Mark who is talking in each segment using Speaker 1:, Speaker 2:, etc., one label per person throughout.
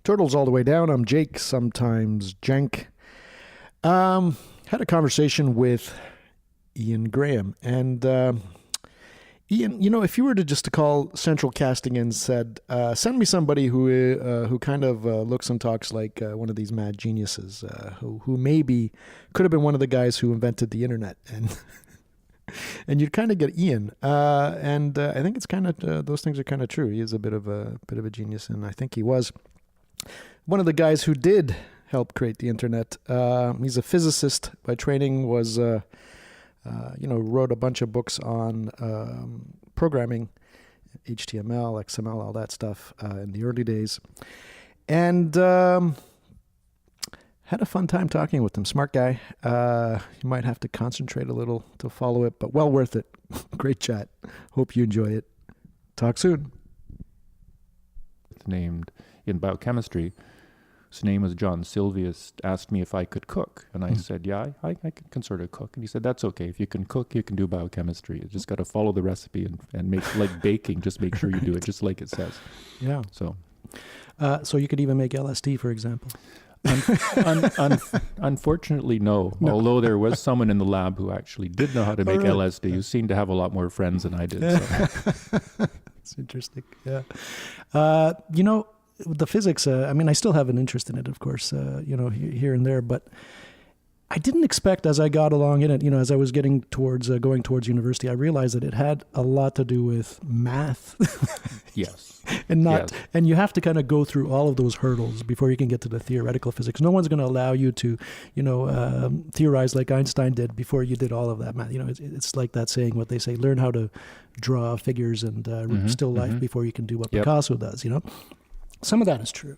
Speaker 1: Turtles all the way down. I'm Jake, sometimes Jenk. Had a conversation with Ian Graham, and Ian, if you were to call Central Casting and said, send me somebody who kind of looks and talks like one of these mad geniuses, who maybe could have been one of the guys who invented the internet, and and you'd kind of get Ian, and I think it's kind of those things are kind of true. He is a bit of a genius, and I think he was one of the guys who did help create the internet. He's a physicist by training, was, wrote a bunch of books on programming, HTML, XML, all that stuff in the early days. And had a fun time talking with him. Smart guy. You might have to concentrate a little to follow it, but well worth it. Great chat. Hope you enjoy it. Talk soon.
Speaker 2: Named in biochemistry. His name was John Silvius, asked me if I could cook. And I said, yeah, I can sort of cook. And he said, that's okay. If you can cook, you can do biochemistry. You just got to follow the recipe and make, like baking, just make sure you do it just like it says.
Speaker 1: Yeah.
Speaker 2: So
Speaker 1: you could even make LSD, for example.
Speaker 2: Unfortunately, no. Although there was someone in the lab who actually did know how to make LSD, who seemed to have a lot more friends than I did. So.
Speaker 1: It's interesting. Yeah. The physics, I still have an interest in it, of course, here and there, but I didn't expect as I got along in it, as I was getting towards going towards university, I realized that it had a lot to do with math.
Speaker 2: Yes.
Speaker 1: And you have to kind of go through all of those hurdles before you can get to the theoretical physics. No one's going to allow you to, theorize like Einstein did before you did all of that math. It's like that saying, what they say, learn how to draw figures and still life before you can do what Picasso does, Some of that is true.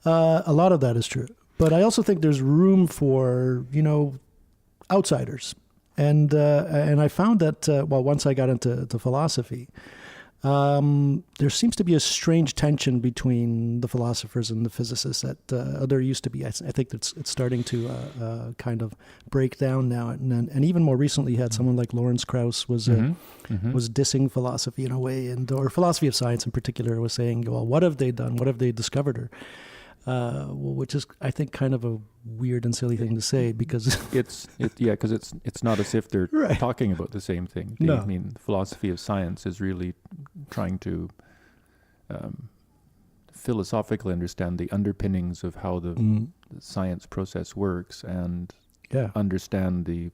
Speaker 1: A lot of that is true. But I also think there's room for, outsiders. And I found that, once I got into philosophy, there seems to be a strange tension between the philosophers and the physicists that there used to be. I think it's starting to kind of break down now. And even more recently, you had someone like Lawrence Krauss was dissing philosophy in a way, or philosophy of science in particular, was saying, well, what have they done? What have they discovered? Which is, I think, kind of a weird and silly thing to say, because
Speaker 2: it's not as if they're talking about the same thing.
Speaker 1: No.
Speaker 2: I mean, philosophy of science is really trying to philosophically understand the underpinnings of how the science process works, and understand the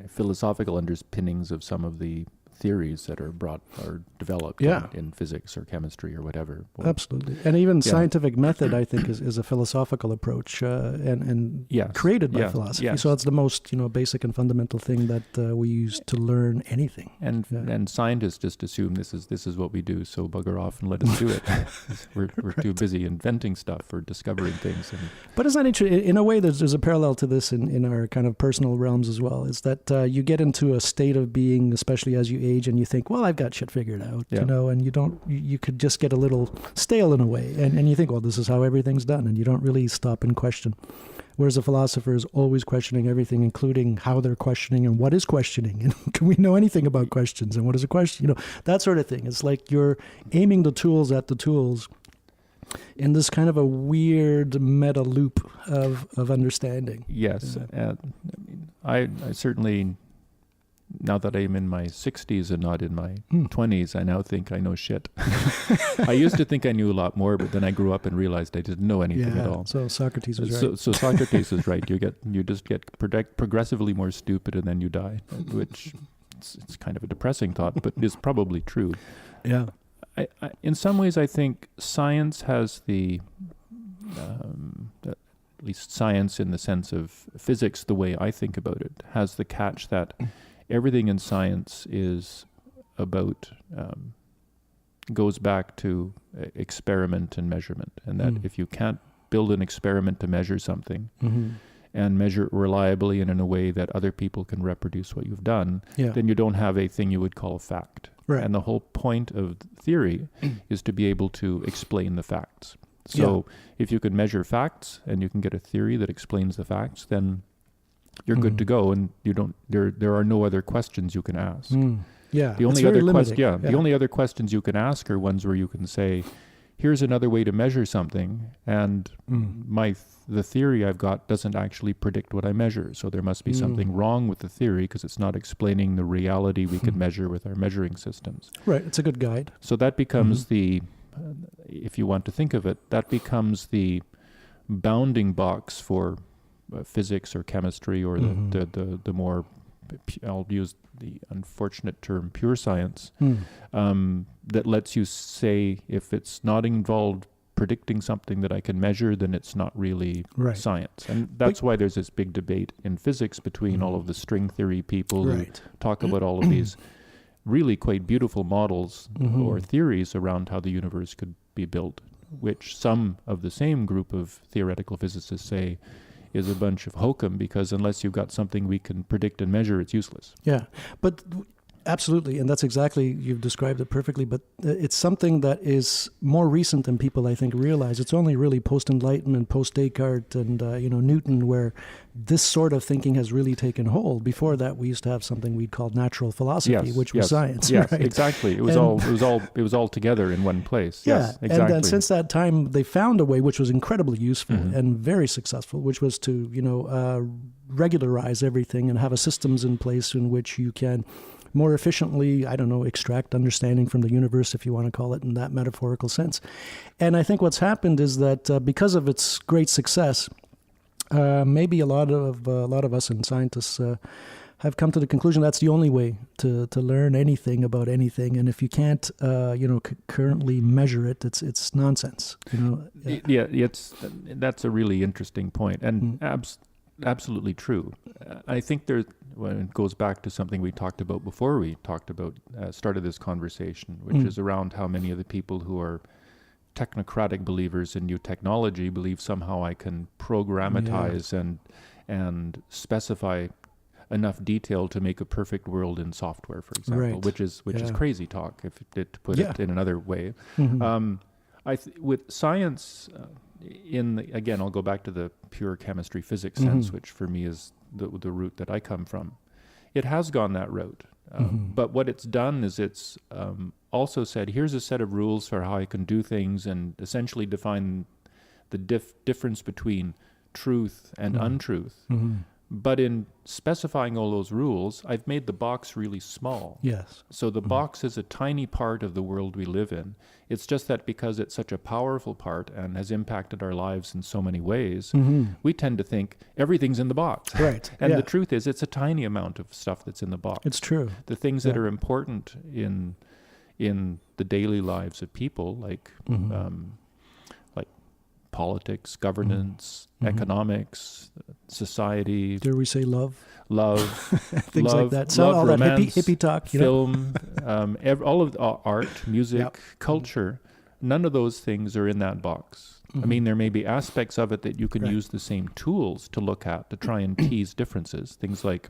Speaker 2: philosophical underpinnings of some of the theories that are developed in physics or chemistry or whatever.
Speaker 1: Absolutely. And even scientific method, I think, is a philosophical approach and created by philosophy.
Speaker 2: Yes.
Speaker 1: So it's the most basic and fundamental thing that we use to learn anything.
Speaker 2: And scientists just assume this is what we do, so bugger off and let us do it. We're too busy inventing stuff or discovering things.
Speaker 1: But it's not interesting. In a way, there's a parallel to this in our kind of personal realms as well. Is that you get into a state of being, especially as you age, and you think, well, I've got shit figured out, and you could just get a little stale in a way, and you think, well, this is how everything's done, and you don't really stop and question. Whereas a philosopher is always questioning everything, including how they're questioning and what is questioning, and can we know anything about questions, and what is a question, that sort of thing. It's like you're aiming the tools at the tools in this kind of a weird meta loop of understanding.
Speaker 2: Yes. I certainly, now that I'm in my 60s and not in my 20s, I now think I know shit. I used to think I knew a lot more, but then I grew up and realized I didn't know anything at all.
Speaker 1: So Socrates was right.
Speaker 2: So Socrates is right. You just get progressively more stupid and then you die, which it's kind of a depressing thought, but is probably true.
Speaker 1: Yeah.
Speaker 2: I in some ways, I think science has at least science in the sense of physics, the way I think about it, has the catch that everything in science is about, goes back to experiment and measurement. And that if you can't build an experiment to measure something and measure it reliably and in a way that other people can reproduce what you've done, then you don't have a thing you would call fact. Right. And the whole point of theory is to be able to explain the facts. So if you can measure facts and you can get a theory that explains the facts, then you're good to go, and you don't. There are no other questions you can ask.
Speaker 1: Yeah,
Speaker 2: the only other the only other questions you can ask are ones where you can say, here's another way to measure something, and the theory I've got doesn't actually predict what I measure. So there must be something wrong with the theory because it's not explaining the reality we can measure with our measuring systems.
Speaker 1: Right. It's a good guide.
Speaker 2: So that becomes if you want to think of it, that becomes the bounding box for physics or chemistry or the more, I'll use the unfortunate term, pure science, that lets you say if it's not involved predicting something that I can measure, then it's not really science. And that's why there's this big debate in physics between all of the string theory people who talk about all of these really quite beautiful models or theories around how the universe could be built, which some of the same group of theoretical physicists say is a bunch of hokum, because unless you've got something we can predict and measure, it's useless.
Speaker 1: Yeah, but absolutely, and that's exactly, you've described it perfectly, but it's something that is more recent than people, I think, realize. It's only really post-Enlightenment, post-Descartes, and Newton, where this sort of thinking has really taken hold. Before that, we used to have something we'd called natural philosophy, which was science.
Speaker 2: Yes,
Speaker 1: right?
Speaker 2: Exactly. It was all together in one place.
Speaker 1: Yeah,
Speaker 2: yes, exactly.
Speaker 1: And then since that time, they found a way which was incredibly useful and very successful, which was to regularize everything and have a systems in place in which you can more efficiently, extract understanding from the universe, if you want to call it in that metaphorical sense. And I think what's happened is that because of its great success, maybe a lot of us and scientists have come to the conclusion that's the only way to learn anything about anything. And if you can't, currently measure it, it's nonsense.
Speaker 2: That's a really interesting point, and absolutely true. I think it goes back to something we talked about before we started this conversation, which is around how many of the people who are technocratic believers in new technology believe somehow I can programmatize and specify enough detail to make a perfect world in software, for example, which is crazy talk, if to put it in another way. With science, again, I'll go back to the pure chemistry physics sense, which for me is the route that I come from. It has gone that route. But what it's done is it's also said, here's a set of rules for how I can do things, and essentially define the difference between truth and untruth. But in specifying all those rules, I've made the box really small.
Speaker 1: Yes.
Speaker 2: So the box is a tiny part of the world we live in. It's just that because it's such a powerful part and has impacted our lives in so many ways, we tend to think everything's in the box.
Speaker 1: Right.
Speaker 2: And the truth is, it's a tiny amount of stuff that's in the box.
Speaker 1: It's true.
Speaker 2: The things that are important in the daily lives of people, like politics, governance, economics, society.
Speaker 1: Dare we say love?
Speaker 2: Things
Speaker 1: like that. So all
Speaker 2: romance,
Speaker 1: that hippie talk,
Speaker 2: film, all of art, music, culture. None of those things are in that box. I mean, there may be aspects of it that you can use the same tools to look at to try and tease differences. Things like,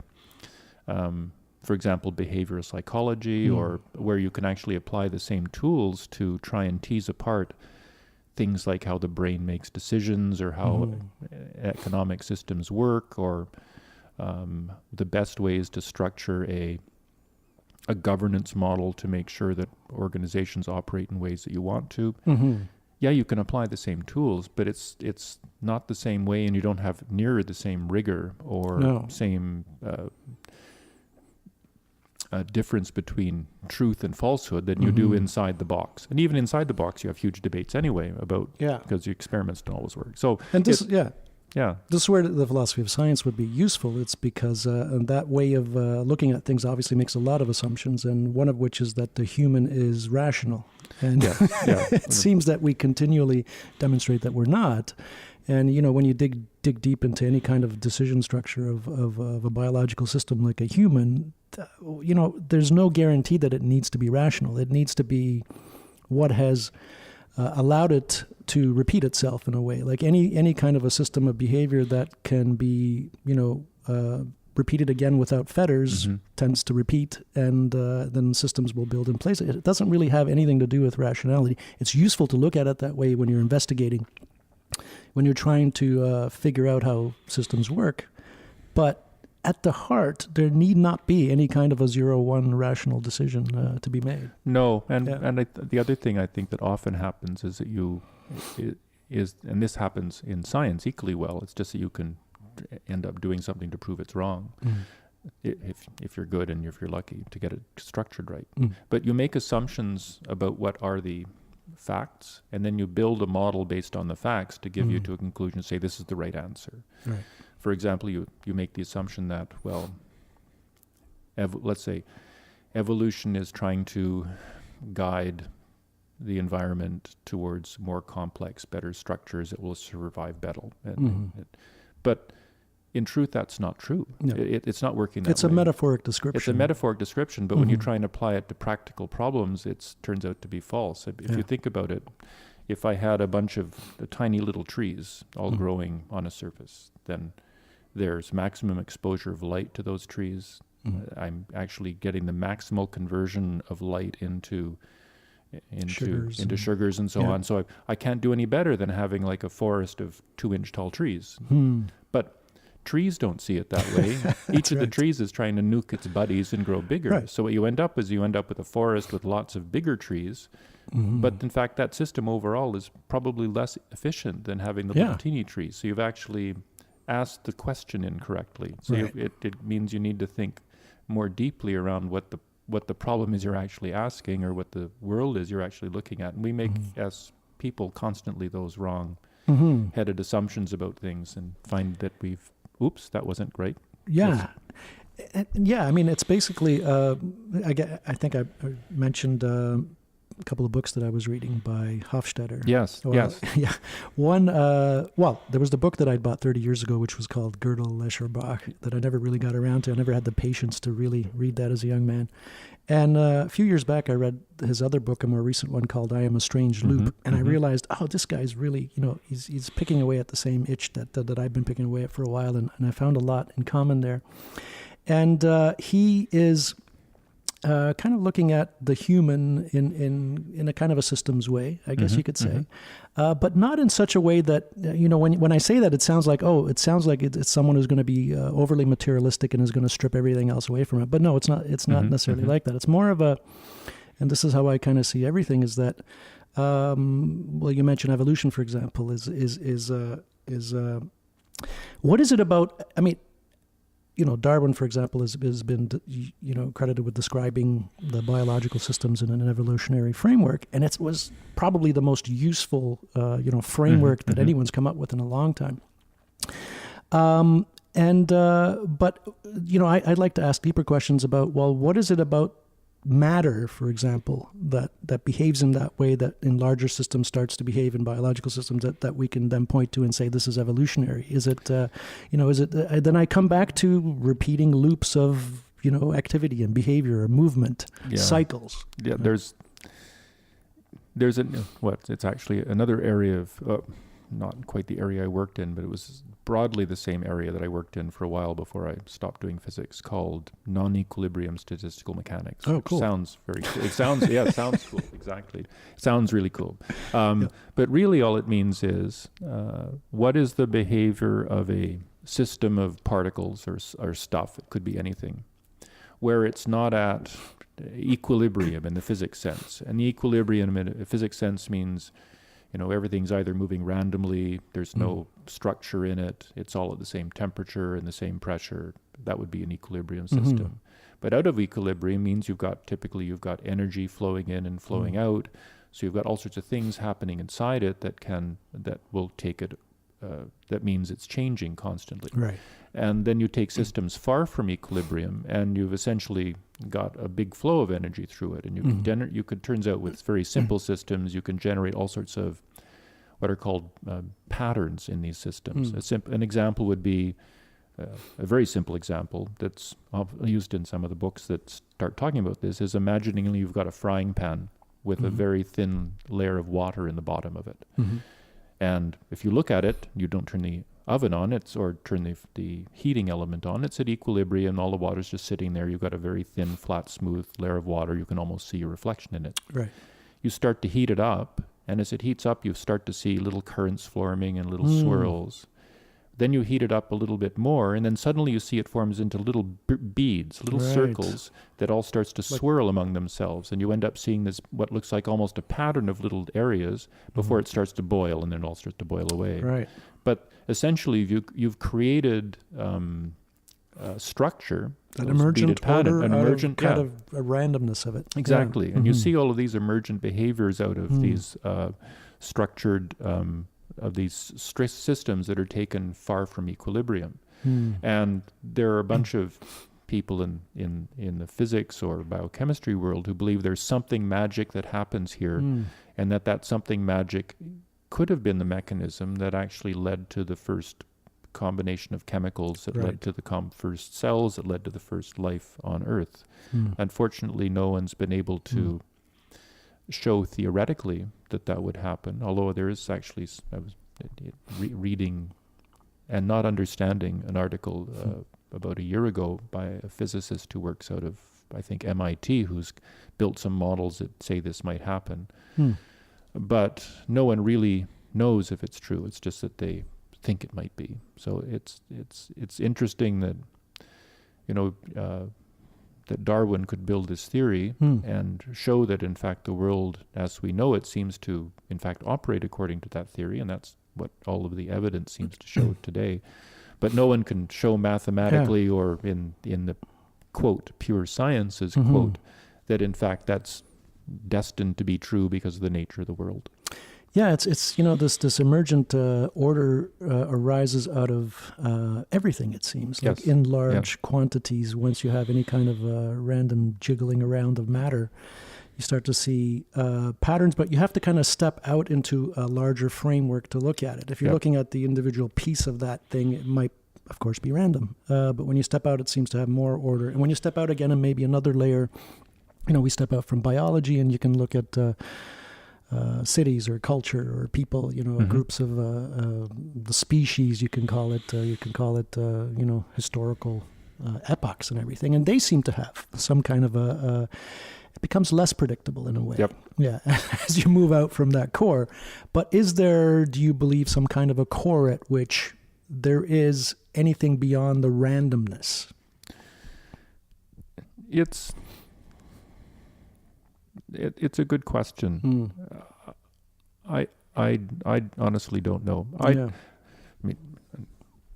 Speaker 2: for example, behavioral psychology, or where you can actually apply the same tools to try and tease apart things like how the brain makes decisions, or how economic systems work, or the best ways to structure a governance model to make sure that organizations operate in ways that you want to. Yeah, you can apply the same tools, but it's not the same way, and you don't have near the same rigor or same difference between truth and falsehood than you do inside the box. And even inside the box, you have huge debates anyway about, because the experiments don't always work. So,
Speaker 1: and this is where the philosophy of science would be useful. It's because that way of looking at things obviously makes a lot of assumptions, and one of which is that the human is rational. And it seems that we continually demonstrate that we're not. And, when you dig deep into any kind of decision structure of a biological system like a human, there's no guarantee that it needs to be rational. It needs to be what has allowed it to repeat itself in a way. Like any kind of a system of behavior that can be, repeated again without fetters tends to repeat, and then systems will build in place. It doesn't really have anything to do with rationality. It's useful to look at it that way when you're investigating, when you're trying to figure out how systems work. But at the heart, there need not be any kind of a 0-1 rational decision to be made.
Speaker 2: No, and the other thing I think that often happens is that and this happens in science equally well, it's just that you can end up doing something to prove it's wrong. If you're good and if you're lucky to get it structured right. But you make assumptions about what are the facts, and then you build a model based on the facts to give you to a conclusion, say this is the right answer.
Speaker 1: Right.
Speaker 2: For example, you make the assumption that, well, let's say evolution is trying to guide the environment towards more complex, better structures that will survive better. But in truth, that's not true. No. It's not working that way.
Speaker 1: It's a metaphoric description.
Speaker 2: It's a metaphoric description, but when you try and apply it to practical problems, it turns out to be false. If you think about it, if I had a bunch of tiny little trees all growing on a surface, then there's maximum exposure of light to those trees. I'm actually getting the maximal conversion of light into sugars and so on. So I can't do any better than having like a forest of 2-inch tall trees. But trees don't see it that way. Each of the trees is trying to nuke its buddies and grow bigger. Right. So what you end up with a forest with lots of bigger trees. But in fact, that system overall is probably less efficient than having the little teeny trees. So you've actually asked the question incorrectly. So it means you need to think more deeply around what the problem is you're actually asking, or what the world is you're actually looking at. And we make, as people, constantly those wrong-headed assumptions about things, and find that oops, that wasn't great.
Speaker 1: Yeah. I mean, it's basically, I think I mentioned a couple of books that I was reading by Hofstadter.
Speaker 2: Yes.
Speaker 1: Yeah. One, there was the book that I bought 30 years ago, which was called Gödel, Escher, Bach, that I never really got around to. I never had the patience to really read that as a young man. And a few years back, I read his other book, a more recent one called I Am a Strange Loop. And I realized, this guy's really, he's picking away at the same itch that I've been picking away at for a while. And I found a lot in common there. And he is kind of looking at the human in a kind of a systems way, I guess you could say, but not in such a way that, when I say that, it sounds like it's someone who's going to be overly materialistic and is going to strip everything else away from it. But no, it's not necessarily like that. It's more of and this is how I kind of see everything, is that, you mentioned evolution, for example, is what is it about? I mean, Darwin, for example, has been, credited with describing the biological systems in an evolutionary framework, and it was probably the most useful, framework that anyone's come up with in a long time. But I'd like to ask deeper questions about, what is it about matter, for example, that behaves in that way, that in larger systems starts to behave in biological systems, that we can then point to and say this is evolutionary? Is it then I come back to repeating loops of activity and behavior or movement cycles. There's
Speaker 2: it's actually another area of not quite the area I worked in, but it was broadly the same area that I worked in for a while before I stopped doing physics, called non-equilibrium statistical mechanics.
Speaker 1: Oh, cool.
Speaker 2: Sounds very cool. It sounds cool. Exactly. It sounds really cool. But really all it means is, what is the behavior of a system of particles or stuff? It could be anything, where it's not at equilibrium in the physics sense. And the equilibrium in a physics sense means, everything's either moving randomly, there's no structure in it, it's all at the same temperature and the same pressure. That would be an equilibrium system. But out of equilibrium means you've got energy flowing in and flowing out. So you've got all sorts of things happening inside it that will take it, that means it's changing constantly.
Speaker 1: Right.
Speaker 2: And then you take systems far from equilibrium, and you've essentially got a big flow of energy through it. And you could turns out with very simple systems, you can generate all sorts of what are called patterns in these systems. An example would be, a very simple example that's used in some of the books that start talking about this, is imagining you've got a frying pan with a very thin layer of water in the bottom of it. And if you look at it, you don't turn the oven on, or turn the heating element on, it's at equilibrium, all the water's just sitting there. You've got a very thin, flat, smooth layer of water. You can almost see your reflection in it. Right. You start to heat it up, and as it heats up, you start to see little currents forming and little swirls. Then you heat it up a little bit more, and then suddenly you see it forms into little beads, little circles that all starts to swirl among themselves, and you end up seeing this what looks like almost a pattern of little areas before it starts to boil, and then it all starts to boil away.
Speaker 1: Right.
Speaker 2: But essentially, you've created structure,
Speaker 1: an emergent
Speaker 2: pattern, an emergent
Speaker 1: out of a randomness of it.
Speaker 2: Exactly, and you see all of these emergent behaviors out of these structured of these stress systems that are taken far from equilibrium. And there are a bunch of people in the physics or biochemistry world who believe there's something magic that happens here, and that something magic could have been the mechanism that actually led to the first combination of chemicals that led to the first cells that led to the first life on Earth. Unfortunately, no one's been able to show theoretically that would happen, although there is actually, I was reading and not understanding an article about a year ago by a physicist who works out of, I think, MIT, who's built some models that say this might happen. But no one really knows if it's true. It's just that they think it might be. So it's interesting that, that Darwin could build this theory and show that, in fact, the world as we know it seems to, in fact, operate according to that theory, and that's what all of the evidence seems to show today. But no one can show mathematically or in the, quote, pure sciences, quote, that, in fact, that's destined to be true because of the nature of the world.
Speaker 1: Yeah, it's this emergent order arises out of everything, it seems, like in large quantities. Once you have any kind of random jiggling around of matter, you start to see patterns, but you have to kind of step out into a larger framework to look at it. If you're looking at the individual piece of that thing, it might, of course, be random. But when you step out, it seems to have more order. And when you step out again and maybe another layer, we step out from biology, and you can look at cities or culture or people, groups of the species, you can call it, historical epochs and everything. And they seem to have some kind of it becomes less predictable in a way.
Speaker 2: Yep.
Speaker 1: Yeah, as you move out from that core. But is there, do you believe, some kind of a core at which there is anything beyond the randomness?
Speaker 2: It's a good question. I honestly don't know. I mean,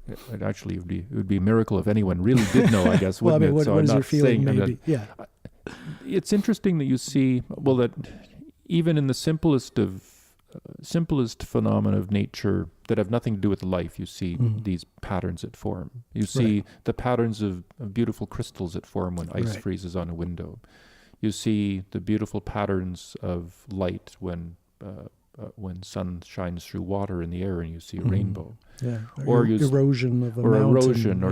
Speaker 2: it would be a miracle if anyone really did know, I guess, wouldn't it?
Speaker 1: What is your feeling, maybe?
Speaker 2: It's interesting that you see, that even in the simplest phenomena of nature that have nothing to do with life, you see these patterns that form. You see the patterns of beautiful crystals that form when ice freezes on a window. You see the beautiful patterns of light when sun shines through water in the air, and you see a rainbow.
Speaker 1: Yeah, or erosion of a mountain.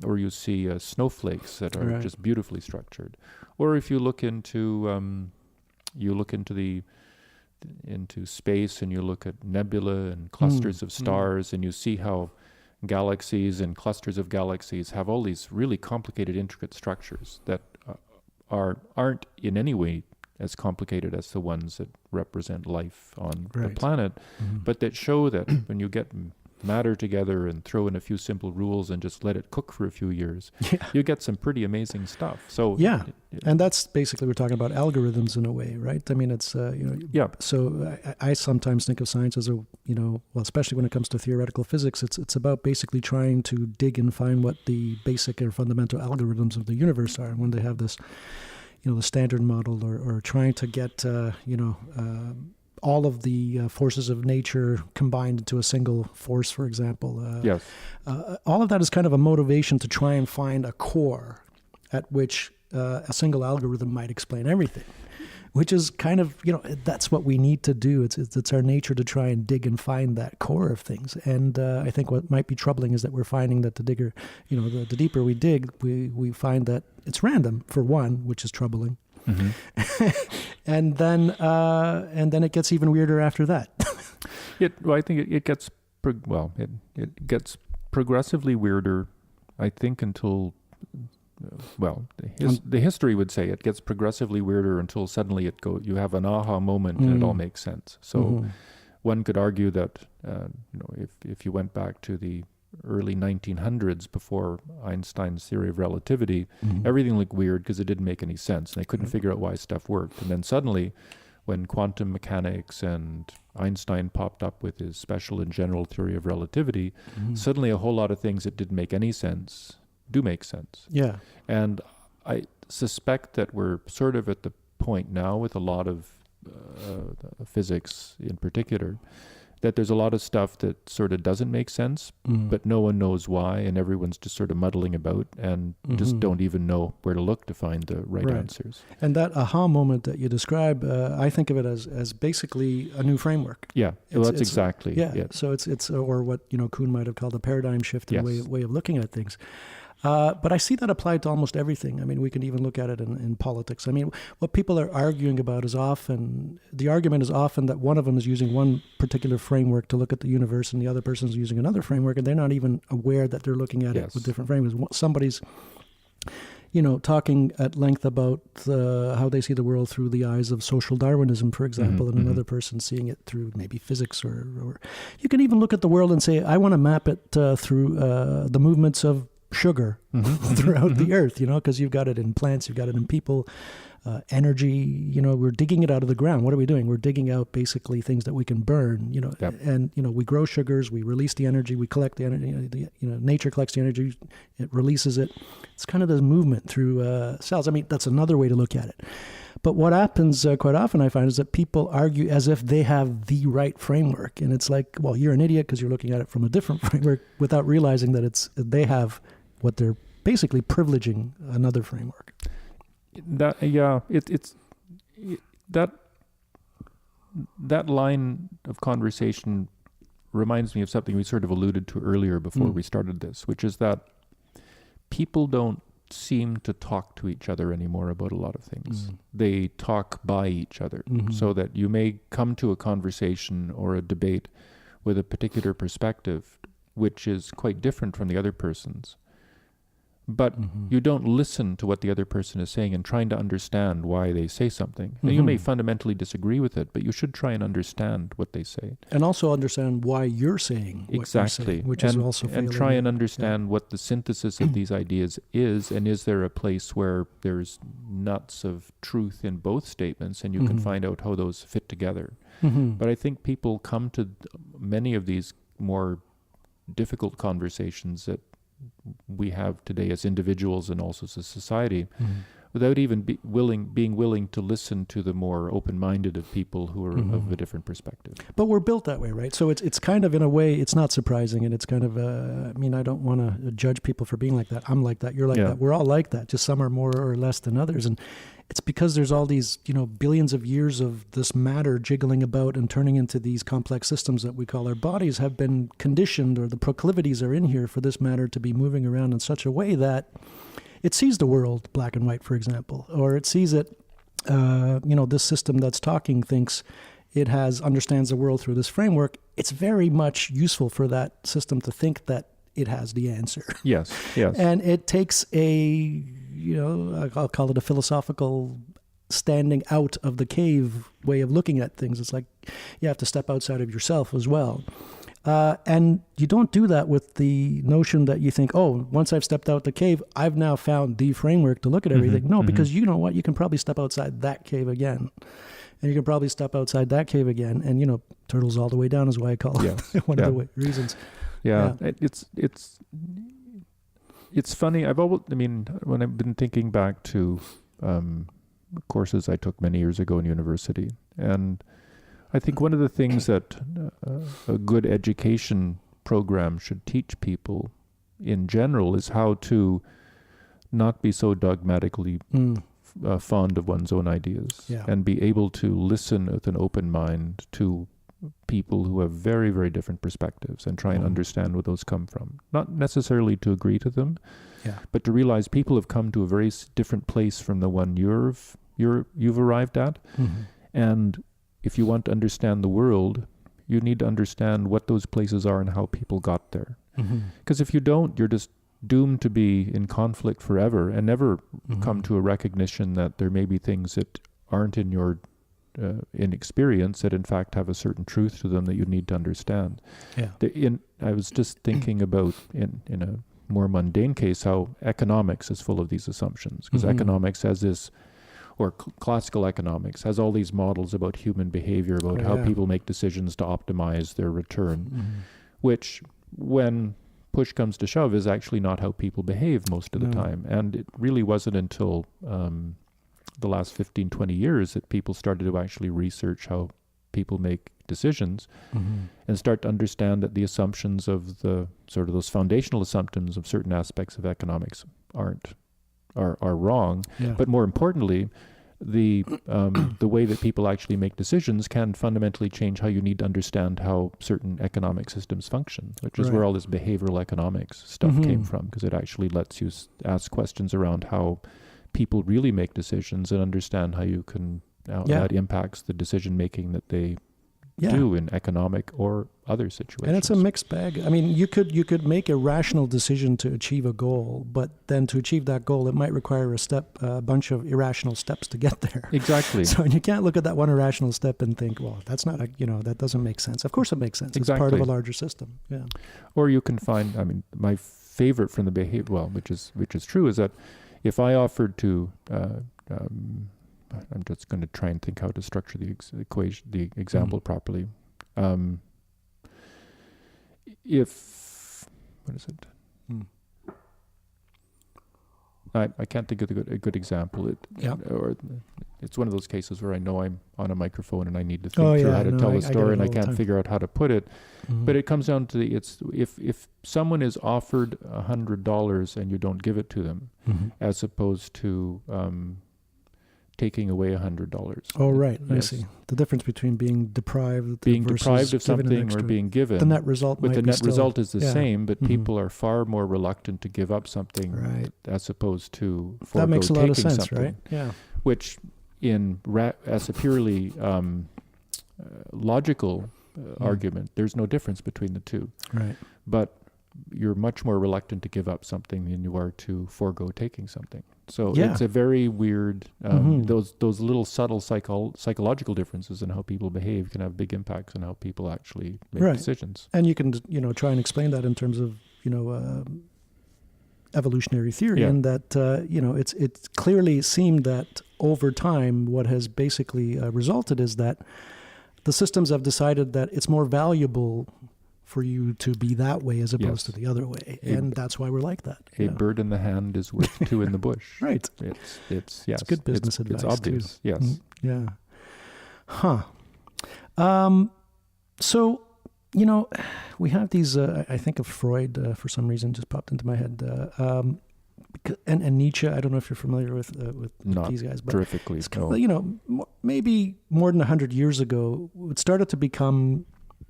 Speaker 2: Or you see snowflakes that are just beautifully structured. Or if you look into into space and you look at nebula and clusters of stars, and you see how galaxies and clusters of galaxies have all these really complicated, intricate structures that aren't in any way as complicated as the ones that represent life on the planet, but that show that when you get matter together and throw in a few simple rules and just let it cook for a few years, you get some pretty amazing stuff. So
Speaker 1: and that's basically, we're talking about algorithms in a way, right? I mean, it's So I sometimes think of science as especially when it comes to theoretical physics, it's about basically trying to dig and find what the basic or fundamental algorithms of the universe are. And when they have this, the standard model, or trying to get all of the forces of nature combined into a single force, for example. All of that is kind of a motivation to try and find a core at which a single algorithm might explain everything, which is kind of, that's what we need to do. It's our nature to try and dig and find that core of things. And I think what might be troubling is that we're finding that the deeper we dig, we find that it's random, for one, which is troubling. and then it gets even weirder after that.
Speaker 2: I think it gets it gets progressively weirder, I think, until the history would say it gets progressively weirder until suddenly you have an aha moment and it all makes sense. So one could argue that if you went back to the early 1900s before Einstein's theory of relativity, everything looked weird because it didn't make any sense. And they couldn't figure out why stuff worked. And then suddenly, when quantum mechanics and Einstein popped up with his special and general theory of relativity, suddenly a whole lot of things that didn't make any sense do make sense.
Speaker 1: Yeah.
Speaker 2: And I suspect that we're sort of at the point now with a lot of physics in particular, that there's a lot of stuff that sort of doesn't make sense, but no one knows why, and everyone's just sort of muddling about and just don't even know where to look to find the right answers.
Speaker 1: And that aha moment that you describe, I think of it as basically a new framework.
Speaker 2: Yeah, that's exactly it.
Speaker 1: So it's or what Kuhn might have called a paradigm shift in way of looking at things. But I see that applied to almost everything. I mean, we can even look at it in politics. I mean, what people are arguing about the argument is often that one of them is using one particular framework to look at the universe and the other person is using another framework, and they're not even aware that they're looking at it with different frameworks. Somebody's, talking at length about how they see the world through the eyes of social Darwinism, for example, and another person seeing it through maybe physics, or you can even look at the world and say, I want to map it through the movements of sugar throughout the earth, because you've got it in plants, you've got it in people, energy, we're digging it out of the ground. What are we doing? We're digging out basically things that we can burn, and, we grow sugars, we release the energy, we collect the energy, nature collects the energy, it releases it. It's kind of this movement through cells. I mean, that's another way to look at it. But what happens quite often, I find, is that people argue as if they have the right framework. And it's like, well, you're an idiot because you're looking at it from a different framework without realizing that they have what they're basically privileging another framework.
Speaker 2: That line of conversation reminds me of something we sort of alluded to earlier before we started this, which is that people don't seem to talk to each other anymore about a lot of things. They talk by each other, so that you may come to a conversation or a debate with a particular perspective which is quite different from the other person's. But you don't listen to what the other person is saying and trying to understand why they say something. Now, you may fundamentally disagree with it, but you should try and understand what they say.
Speaker 1: And also understand why you're saying what you're saying, which is also failing.
Speaker 2: And try and understand what the synthesis of these ideas is, and is there a place where there's nuts of truth in both statements, and you can find out how those fit together. But I think people come to many of these more difficult conversations that we have today as individuals and also as a society, without even being willing to listen to the more open-minded of people who are of a different perspective.
Speaker 1: But we're built that way, right? So it's kind of, in a way, it's not surprising, and it's kind of, I mean, I don't want to judge people for being like that. I'm like that. You're like that. We're all like that. Just some are more or less than others. And it's because there's all these, billions of years of this matter jiggling about and turning into these complex systems that we call our bodies have been conditioned, or the proclivities are in here for this matter to be moving around in such a way that it sees the world black and white, for example, or it sees it, this system that's talking thinks it understands the world through this framework. It's very much useful for that system to think that it has the answer.
Speaker 2: Yes.
Speaker 1: And it takes I'll call it a philosophical standing out of the cave way of looking at things. It's like you have to step outside of yourself as well. And you don't do that with the notion that you think, once I've stepped out the cave, I've now found the framework to look at everything. No, because you know what? You can probably step outside that cave again. And you can probably step outside that cave again. And, turtles all the way down is why I call it one of the reasons.
Speaker 2: Yeah. It's funny. When I've been thinking back to courses I took many years ago in university, and I think one of the things that a good education program should teach people in general is how to not be so dogmatically fond of one's own ideas, and be able to listen with an open mind to people who have very, very different perspectives and try and understand where those come from. Not necessarily to agree to them, but to realize people have come to a very different place from the one you've arrived at. And if you want to understand the world, you need to understand what those places are and how people got there. Because if you don't, you're just doomed to be in conflict forever and never come to a recognition that there may be things that aren't in your in experience that in fact have a certain truth to them that you need to understand.
Speaker 1: Yeah.
Speaker 2: I was just thinking about in a more mundane case how economics is full of these assumptions, because economics has this, or classical economics has all these models about human behavior, about how people make decisions to optimize their return, which when push comes to shove is actually not how people behave most of the time. And it really wasn't until the last 15, 20 years that people started to actually research how people make decisions and start to understand that the assumptions of the sort of those foundational assumptions of certain aspects of economics are wrong. Yeah. But more importantly, the way that people actually make decisions can fundamentally change how you need to understand how certain economic systems function, which is where all this behavioral economics stuff came from, because it actually lets you ask questions around how people really make decisions and understand how you can that impacts the decision making that they do in economic or other situations.
Speaker 1: And it's a mixed bag. I mean, you could make a rational decision to achieve a goal, but then to achieve that goal, it might require a bunch of irrational steps to get there.
Speaker 2: Exactly.
Speaker 1: So you can't look at that one irrational step and think, well, that's not that doesn't make sense. Of course it makes sense. Exactly. It's part of a larger system. Yeah.
Speaker 2: Or you can find, I mean, my favorite from the behavior, which is true, is that if I offered to I'm just going to try and think how to structure the example properly. What is it? I can't think of a good example. Or it's one of those cases where I know I'm on a microphone and I need to think through how to tell a story, and I can't figure out how to put it. But it comes down to if someone is offered $100 and you don't give it to them, as opposed to taking away $100.
Speaker 1: Oh, right. Yes. I see. The difference between being deprived
Speaker 2: of something or being given.
Speaker 1: The net result
Speaker 2: result is the same, but people are far more reluctant to give up something as opposed to forego taking something.
Speaker 1: That makes a lot of sense, right? Yeah.
Speaker 2: Which, as a purely logical argument, there's no difference between the two.
Speaker 1: Right.
Speaker 2: But you're much more reluctant to give up something than you are to forego taking something. So it's a very weird, those little subtle psychological differences in how people behave can have big impacts on how people actually make decisions.
Speaker 1: And you can, try and explain that in terms of, evolutionary theory, and that, it's clearly seemed that over time, what has basically resulted is that the systems have decided that it's more valuable for you to be that way as opposed to the other way. And that's why we're like that.
Speaker 2: A bird in the hand is worth two in the bush.
Speaker 1: Right.
Speaker 2: It's
Speaker 1: good business advice.
Speaker 2: It's obvious.
Speaker 1: Too.
Speaker 2: Yes.
Speaker 1: Yeah. Huh. So, we have these, I think of Freud for some reason, just popped into my head. And Nietzsche, I don't know if you're familiar with these guys. But
Speaker 2: terrifically.
Speaker 1: It's kind of, maybe more than 100 years ago, it started to become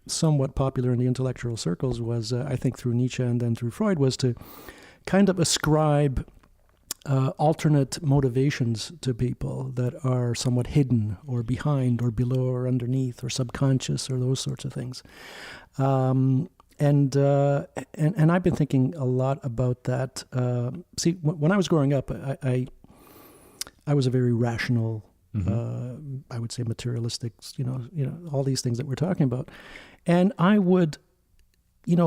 Speaker 1: somewhat popular in the intellectual circles was, I think through Nietzsche and then through Freud, was to kind of ascribe alternate motivations to people that are somewhat hidden or behind or below or underneath or subconscious or those sorts of things. And I've been thinking a lot about that. See, when I was growing up, I was a very rational, I would say materialistic, all these things that we're talking about. And I would,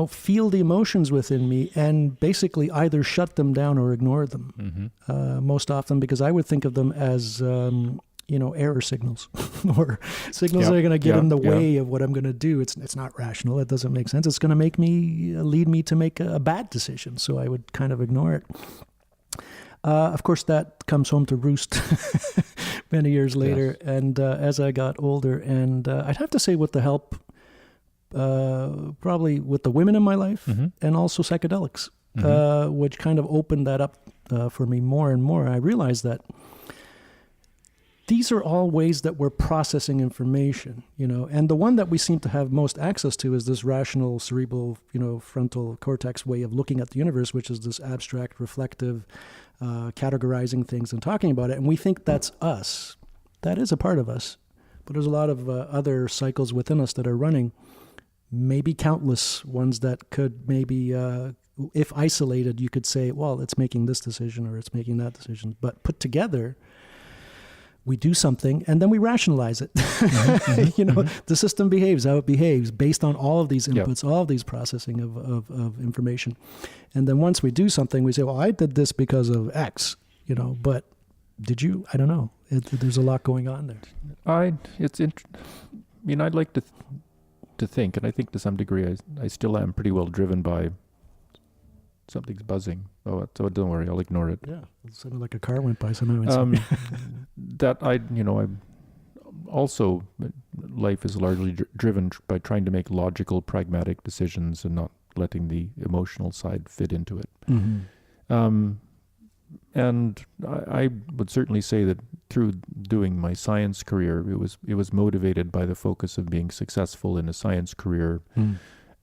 Speaker 1: feel the emotions within me and basically either shut them down or ignore them. Most often because I would think of them as, error signals or signals that are going to get in the way of what I'm going to do. It's not rational. It doesn't make sense. It's going to lead me to make a bad decision. So I would kind of ignore it. Of course, that comes home to roost many years later. Yes. And as I got older, and I'd have to say with the help, probably with the women in my life and also psychedelics, which kind of opened that up for me more and more. I realized that these are all ways that we're processing information, and the one that we seem to have most access to is this rational, cerebral, frontal cortex way of looking at the universe, which is this abstract, reflective, categorizing things and talking about it. And we think that's us. That is a part of us. But there's a lot of other cycles within us that are running, maybe countless ones that could maybe, if isolated, you could say, well, it's making this decision or it's making that decision. But put together, we do something and then we rationalize it. The system behaves how it behaves based on all of these inputs, all of these processing of information. And then once we do something, we say, well, I did this because of X, but did you? I don't know. There's a lot going on there.
Speaker 2: I'd like to think, and I think to some degree I still am pretty well driven by something's buzzing. Oh, so don't worry, I'll ignore it.
Speaker 1: Yeah, it sounded like a car went by somehow.
Speaker 2: That I also, life is largely driven by trying to make logical, pragmatic decisions and not letting the emotional side fit into it. Mm-hmm. And I would certainly say that through doing my science career, it was motivated by the focus of being successful in a science career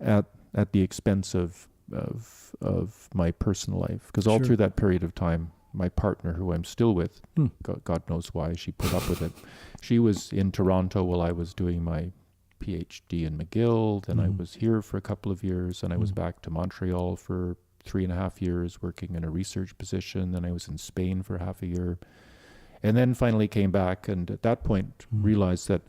Speaker 2: at the expense of my personal life. Because all through that period of time, my partner, who I'm still with, God knows why she put up with it, she was in Toronto while I was doing my PhD in McGill. Then I was here for a couple of years, and I was back to Montreal for 3.5 years working in a research position. Then I was in Spain for half a year, and then finally came back, and at that point realized that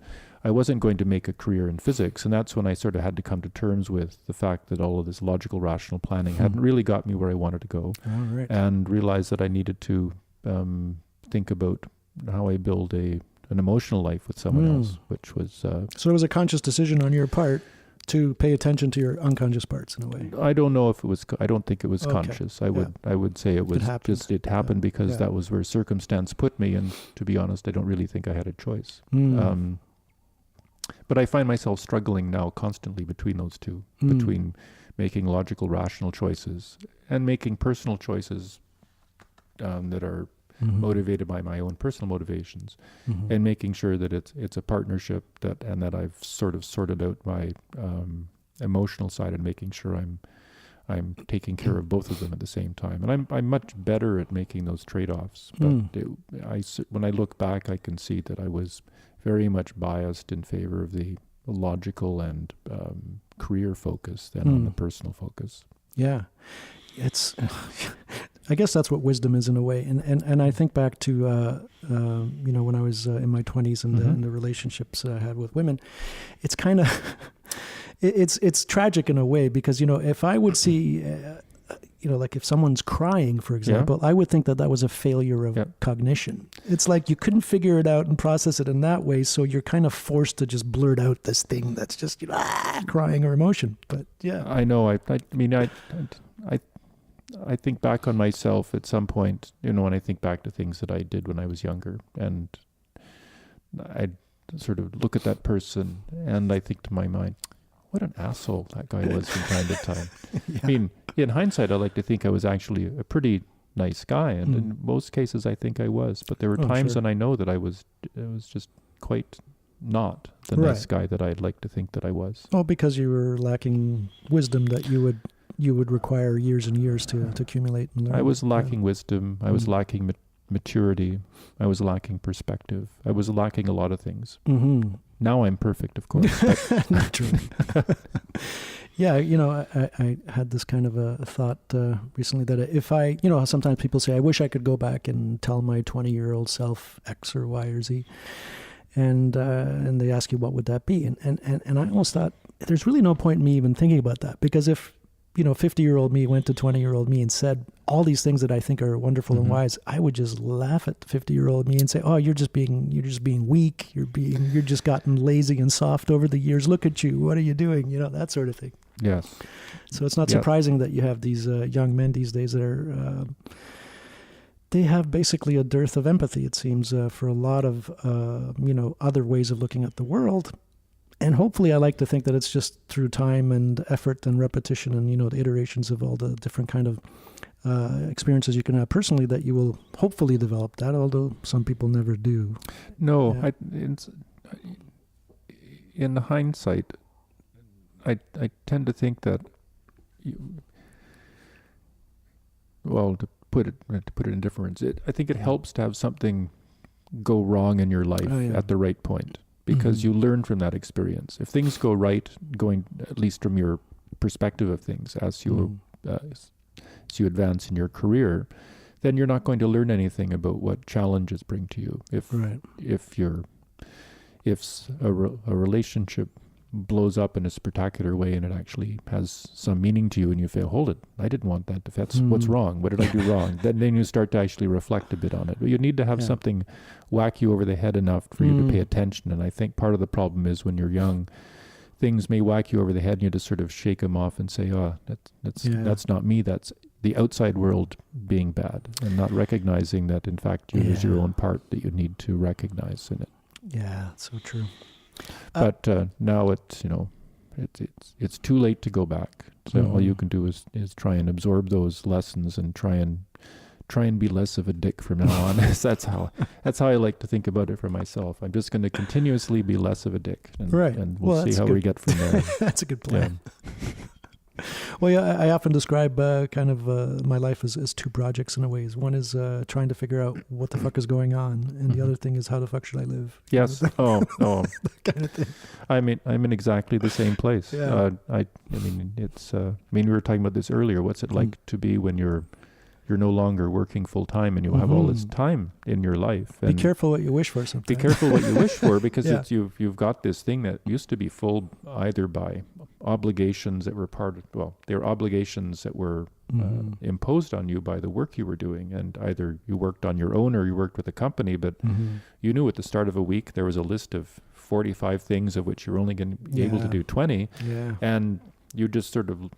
Speaker 2: I wasn't going to make a career in physics. And that's when I sort of had to come to terms with the fact that all of this logical rational planning hadn't really got me where I wanted to go. And realized that I needed to think about how I build an emotional life with someone else, which was
Speaker 1: so it was a conscious decision on your part to pay attention to your unconscious parts in a way.
Speaker 2: I don't know if it was. I don't think it was conscious. I would say it was it happened because that was where circumstance put me. And to be honest, I don't really think I had a choice. But I find myself struggling now constantly between those two, between making logical, rational choices and making personal choices that are motivated by my own personal motivations, and making sure that it's a partnership and that I've sort of sorted out my emotional side and making sure I'm taking care of both of them at the same time. And I'm much better at making those trade-offs. But when I look back, I can see that I was very much biased in favor of the logical and career focus than on the personal focus.
Speaker 1: Yeah, it's. I guess that's what wisdom is in a way, and I think back to when I was in my 20s and the relationships I had with women. It's kind of it's tragic in a way because if I would see like if someone's crying, for example, I would think that was a failure of cognition. It's like you couldn't figure it out and process it in that way, so you're kind of forced to just blurt out this thing that's just crying or emotion. But
Speaker 2: I know. I think back on myself at some point, when I think back to things that I did when I was younger, and I sort of look at that person and I think to my mind, what an asshole that guy was from time to time. I mean, in hindsight, I like to think I was actually a pretty nice guy, and in most cases I think I was, but there were times when I know that I was just quite not the nice guy that I'd like to think that I was.
Speaker 1: Well, because you were lacking wisdom that you would require years and years to accumulate and learn.
Speaker 2: I was lacking wisdom. I was lacking maturity. I was lacking perspective. I was lacking a lot of things. Now I'm perfect, of course.
Speaker 1: Naturally. Yeah, I had this kind of a thought recently that if I, sometimes people say, I wish I could go back and tell my 20-year-old self X or Y or Z. And they ask you, what would that be? And I almost thought, there's really no point in me even thinking about that, because if 50-year-old me went to 20-year-old me and said all these things that I think are wonderful and wise, I would just laugh at the 50-year-old me and say, "Oh, you're just being weak. You're just gotten lazy and soft over the years. Look at you. What are you doing?" That sort of thing.
Speaker 2: Yes.
Speaker 1: So it's not surprising that you have these young men these days that are they have basically a dearth of empathy. It seems for a lot of other ways of looking at the world. And hopefully I like to think that it's just through time and effort and repetition and, the iterations of all the different kind of experiences you can have personally that you will hopefully develop that, although some people never do.
Speaker 2: No, in hindsight, I tend to think that, to put it in difference, I think it helps to have something go wrong in your life at the right point. Because you learn from that experience. If things go right, going at least from your perspective of things, as you advance in your career, then you're not going to learn anything about what challenges bring to you. If a relationship blows up in a spectacular way and it actually has some meaning to you, and you feel, hold it, I didn't want that. If that's what's wrong, what did I do wrong? Then you start to actually reflect a bit on it. But you need to have something whack you over the head enough for you to pay attention. And I think part of the problem is when you're young, things may whack you over the head and you just sort of shake them off and say, oh, that's not me. That's the outside world being bad, and not recognizing that, in fact, there's your own part that you need to recognize in it.
Speaker 1: Yeah, so true.
Speaker 2: But now it's too late to go back. So all you can do is try and absorb those lessons and try and be less of a dick from now on. That's how I like to think about it for myself. I'm just going to continuously be less of a dick, and we'll see how we get from there.
Speaker 1: That's a good plan. Yeah. Well, yeah, I often describe my life as two projects in a way. One is trying to figure out what the fuck is going on, and the other thing is how the fuck should I live?
Speaker 2: Yes.
Speaker 1: That kind of thing.
Speaker 2: I'm in exactly the same place.
Speaker 1: Yeah.
Speaker 2: We were talking about this earlier. What's it like to be when you're no longer working full time and you have all this time in your life? And
Speaker 1: be careful what you wish for sometimes.
Speaker 2: Be careful what you wish for, because you've got this thing that used to be full either by obligations that were they were obligations that were imposed on you by the work you were doing, and either you worked on your own or you worked with a company, but you knew at the start of a week there was a list of 45 things of which you're only going to be able to do 20, and you just sort of,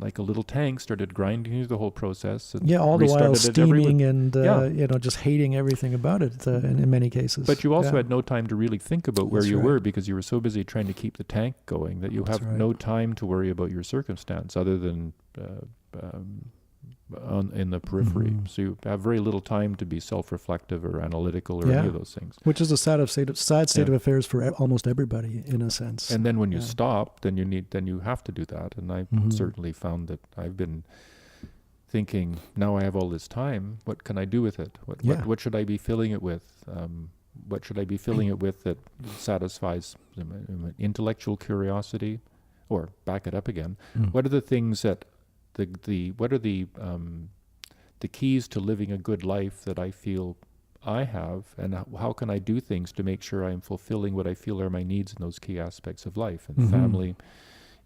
Speaker 2: like a little tank, started grinding through the whole process. And
Speaker 1: all the while steaming and just hating everything about it in many cases.
Speaker 2: But you also had no time to really think about where you were, because you were so busy trying to keep the tank going that you have no time to worry about your circumstance other than in the periphery. So you have very little time to be self-reflective or analytical or any of those things.
Speaker 1: Which is a sad state of affairs for almost everybody, in a sense.
Speaker 2: And then when you stop, then you have to do that. And I certainly found that I've been thinking, now I have all this time, what can I do with it? What should I be filling it with? What should I be filling it with that satisfies intellectual curiosity? Or back it up again. What are the things that what are the keys to living a good life that I feel I have, and how can I do things to make sure I'm fulfilling what I feel are my needs in those key aspects of life, in family,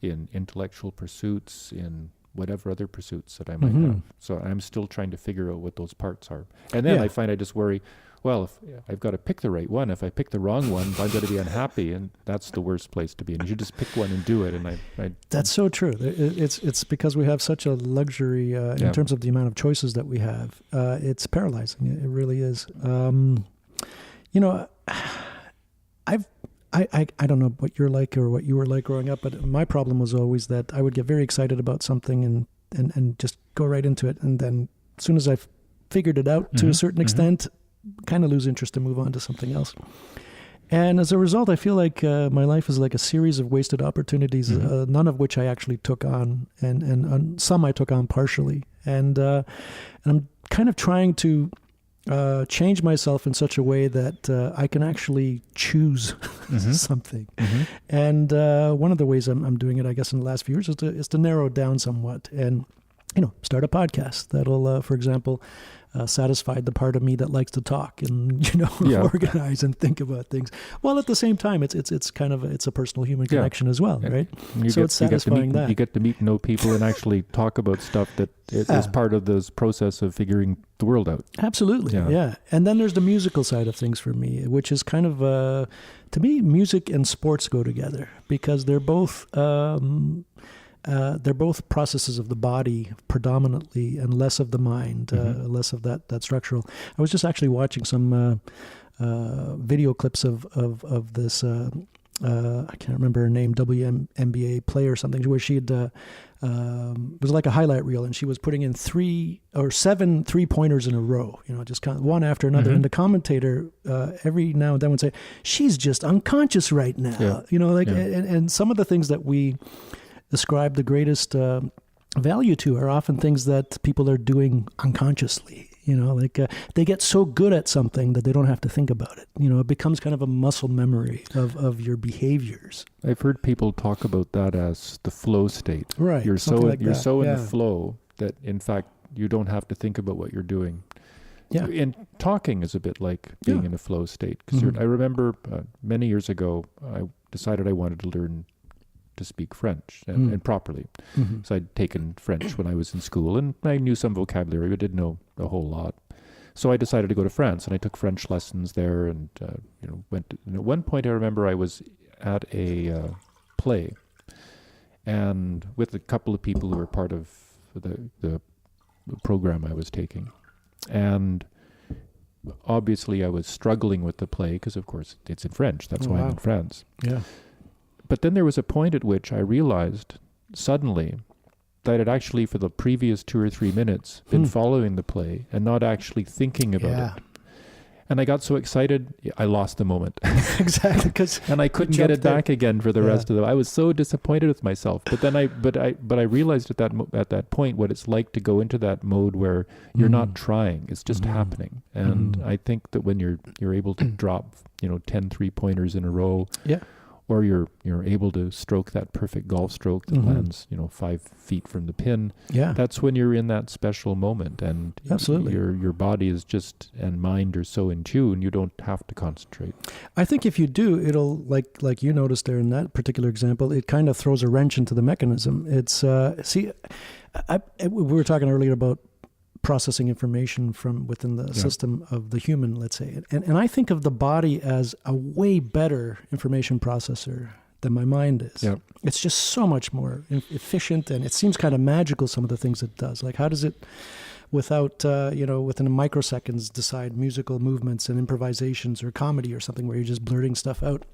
Speaker 2: in intellectual pursuits, in whatever other pursuits that I might have. So I'm still trying to figure out what those parts are. And then I find I just worry, well, if I've got to pick the right one. If I pick the wrong one, I'm going to be unhappy, and that's the worst place to be. And you should just pick one and do it. And
Speaker 1: that's so true. It's because we have such a luxury in terms of the amount of choices that we have. It's paralyzing. It really is. I don't know what you're like or what you were like growing up, but my problem was always that I would get very excited about something and just go right into it, and then as soon as I've figured it out to a certain extent, kind of lose interest and move on to something else. And as a result, I feel like my life is like a series of wasted opportunities, none of which I actually took on, and some I took on partially. And I'm kind of trying to change myself in such a way that I can actually choose something. And one of the ways I'm doing it, I guess, in the last few years is to narrow it down somewhat and, start a podcast that'll, for example, satisfy the part of me that likes to talk and organize and think about things. Well, at the same time, it's kind of a personal human connection as well, right? So it's satisfying that
Speaker 2: you get to meet and know people and actually talk about stuff that is part of this process of figuring the world out.
Speaker 1: Absolutely, yeah. And then there's the musical side of things for me, which is kind of to me, music and sports go together because they're both processes of the body predominantly and less of the mind, less of that structural. I was just actually watching some video clips of this, I can't remember her name, WNBA player or something, where she had, it was like a highlight reel, and she was putting in 7 3-pointers in a row, just kind of one after another. And the commentator every now and then would say, she's just unconscious right now, and some of the things that we ascribe the greatest value to are often things that people are doing unconsciously. They get so good at something that they don't have to think about it. It becomes kind of a muscle memory of your behaviors.
Speaker 2: I've heard people talk about that as the flow state.
Speaker 1: Right.
Speaker 2: You're so in the flow that, in fact, you don't have to think about what you're doing.
Speaker 1: Yeah.
Speaker 2: And talking is a bit like being in a flow state. Because I remember many years ago, I decided I wanted to learn to speak French and properly. So I'd taken French when I was in school, and I knew some vocabulary, but didn't know a whole lot. So I decided to go to France, and I took French lessons there, and and at one point I remember I was at a play, and with a couple of people who were part of the program I was taking. And obviously I was struggling with the play because, of course, it's in French. That's why I'm in France.
Speaker 1: Yeah.
Speaker 2: But then there was a point at which I realized suddenly that I'd actually, for the previous 2 or 3 minutes, been following the play and not actually thinking about it. And I got so excited, I lost the moment.
Speaker 1: Exactly,
Speaker 2: and I couldn't get it back again for the rest of the. I was so disappointed with myself. But then I realized at that point what it's like to go into that mode where you're not trying; it's just happening. And I think that when you're able to drop 10 3-pointers in a row, or you're able to stroke that perfect golf stroke that lands 5 feet from the pin. Yeah, that's when you're in that special moment, and
Speaker 1: absolutely
Speaker 2: your body is just and mind are so in tune. You don't have to concentrate.
Speaker 1: I think if you do, it'll like you noticed there in that particular example, it kind of throws a wrench into the mechanism. It's we were talking earlier about processing information from within the system of the human, let's say. And I think of the body as a way better information processor than my mind is. Yep. It's just so much more efficient, and it seems kind of magical, some of the things it does. Like, how does it, without, within microseconds, decide musical movements and improvisations or comedy or something where you're just blurting stuff out?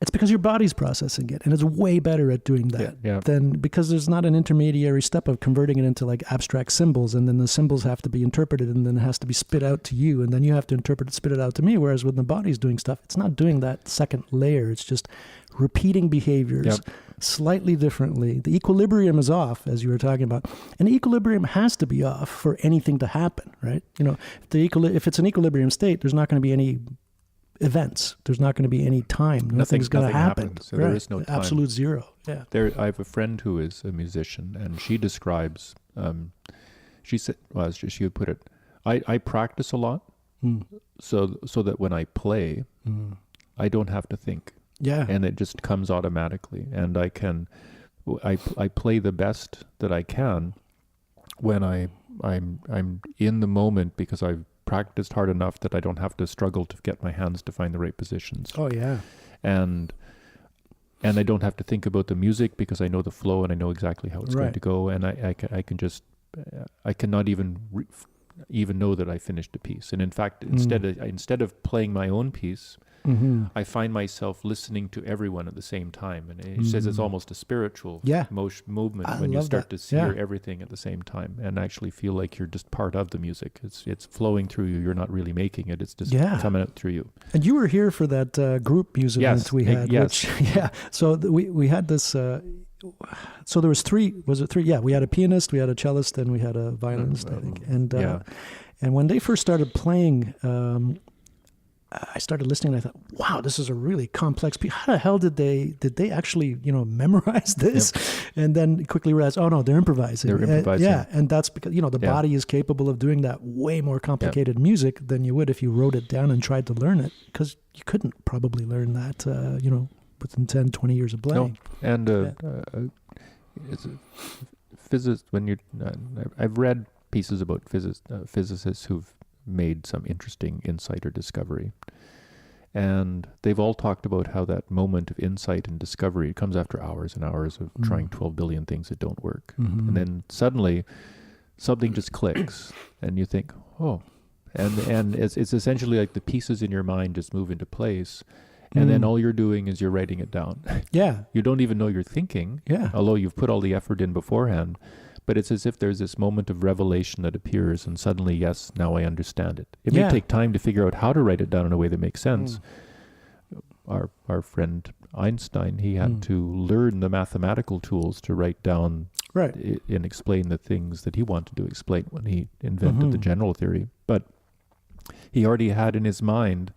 Speaker 1: It's because your body's processing it, and it's way better at doing that than because there's not an intermediary step of converting it into like abstract symbols, and then the symbols have to be interpreted, and then it has to be spit out to you, and then you have to interpret it, spit it out to me. Whereas when the body's doing stuff, it's not doing that second layer. It's just repeating behaviors slightly differently. The equilibrium is off, as you were talking about, and the equilibrium has to be off for anything to happen, right? If it's an equilibrium state, there's not going to be any events. There's not going to be any time. Nothing's going to happen.
Speaker 2: Happens, so there is no time.
Speaker 1: Absolute zero. Yeah.
Speaker 2: I have a friend who is a musician, and she describes. She said, she would put it, I practice a lot, so that when I play, I don't have to think. Yeah. And it just comes automatically, and I play the best that I can when I'm in the moment, because I've practiced hard enough that I don't have to struggle to get my hands to find the right positions.
Speaker 1: Oh yeah.
Speaker 2: And I don't have to think about the music because I know the flow and I know exactly how it's going to go, and I can just I cannot even know that I finished a piece. And in fact, instead of playing my own piece, I find myself listening to everyone at the same time. And he says it's almost a spiritual movement when you start to hear everything at the same time and actually feel like you're just part of the music. It's flowing through you. You're not really making it. It's just coming out through you.
Speaker 1: And you were here for that group music event we had.
Speaker 2: Yes.
Speaker 1: So we had this... so there was three, was it three? Yeah, we had a pianist, we had a cellist, and we had a violinist, I think. And when they first started playing... I started listening and I thought, wow, this is a really complex piece. How the hell did they actually, memorize this? Yep. And then quickly realized, oh no, they're improvising. And that's because, the body is capable of doing that way more complicated music than you would if you wrote it down and tried to learn it, because you couldn't probably learn that, within 10, 20 years of playing.
Speaker 2: No. And it's a physicist, I've read pieces about physicists who've made some interesting insight or discovery. And they've all talked about how that moment of insight and discovery comes after hours and hours of trying 12 billion things that don't work. And then suddenly something just clicks and you think, oh, and it's essentially like the pieces in your mind just move into place. And then all you're doing is you're writing it down. Yeah. You don't even know you're thinking, although you've put all the effort in beforehand. But it's as if there's this moment of revelation that appears, and suddenly, yes, now I understand it. It may take time to figure out how to write it down in a way that makes sense. Our friend Einstein, he had to learn the mathematical tools to write down and explain the things that he wanted to explain when he invented the general theory. But he already had in his mind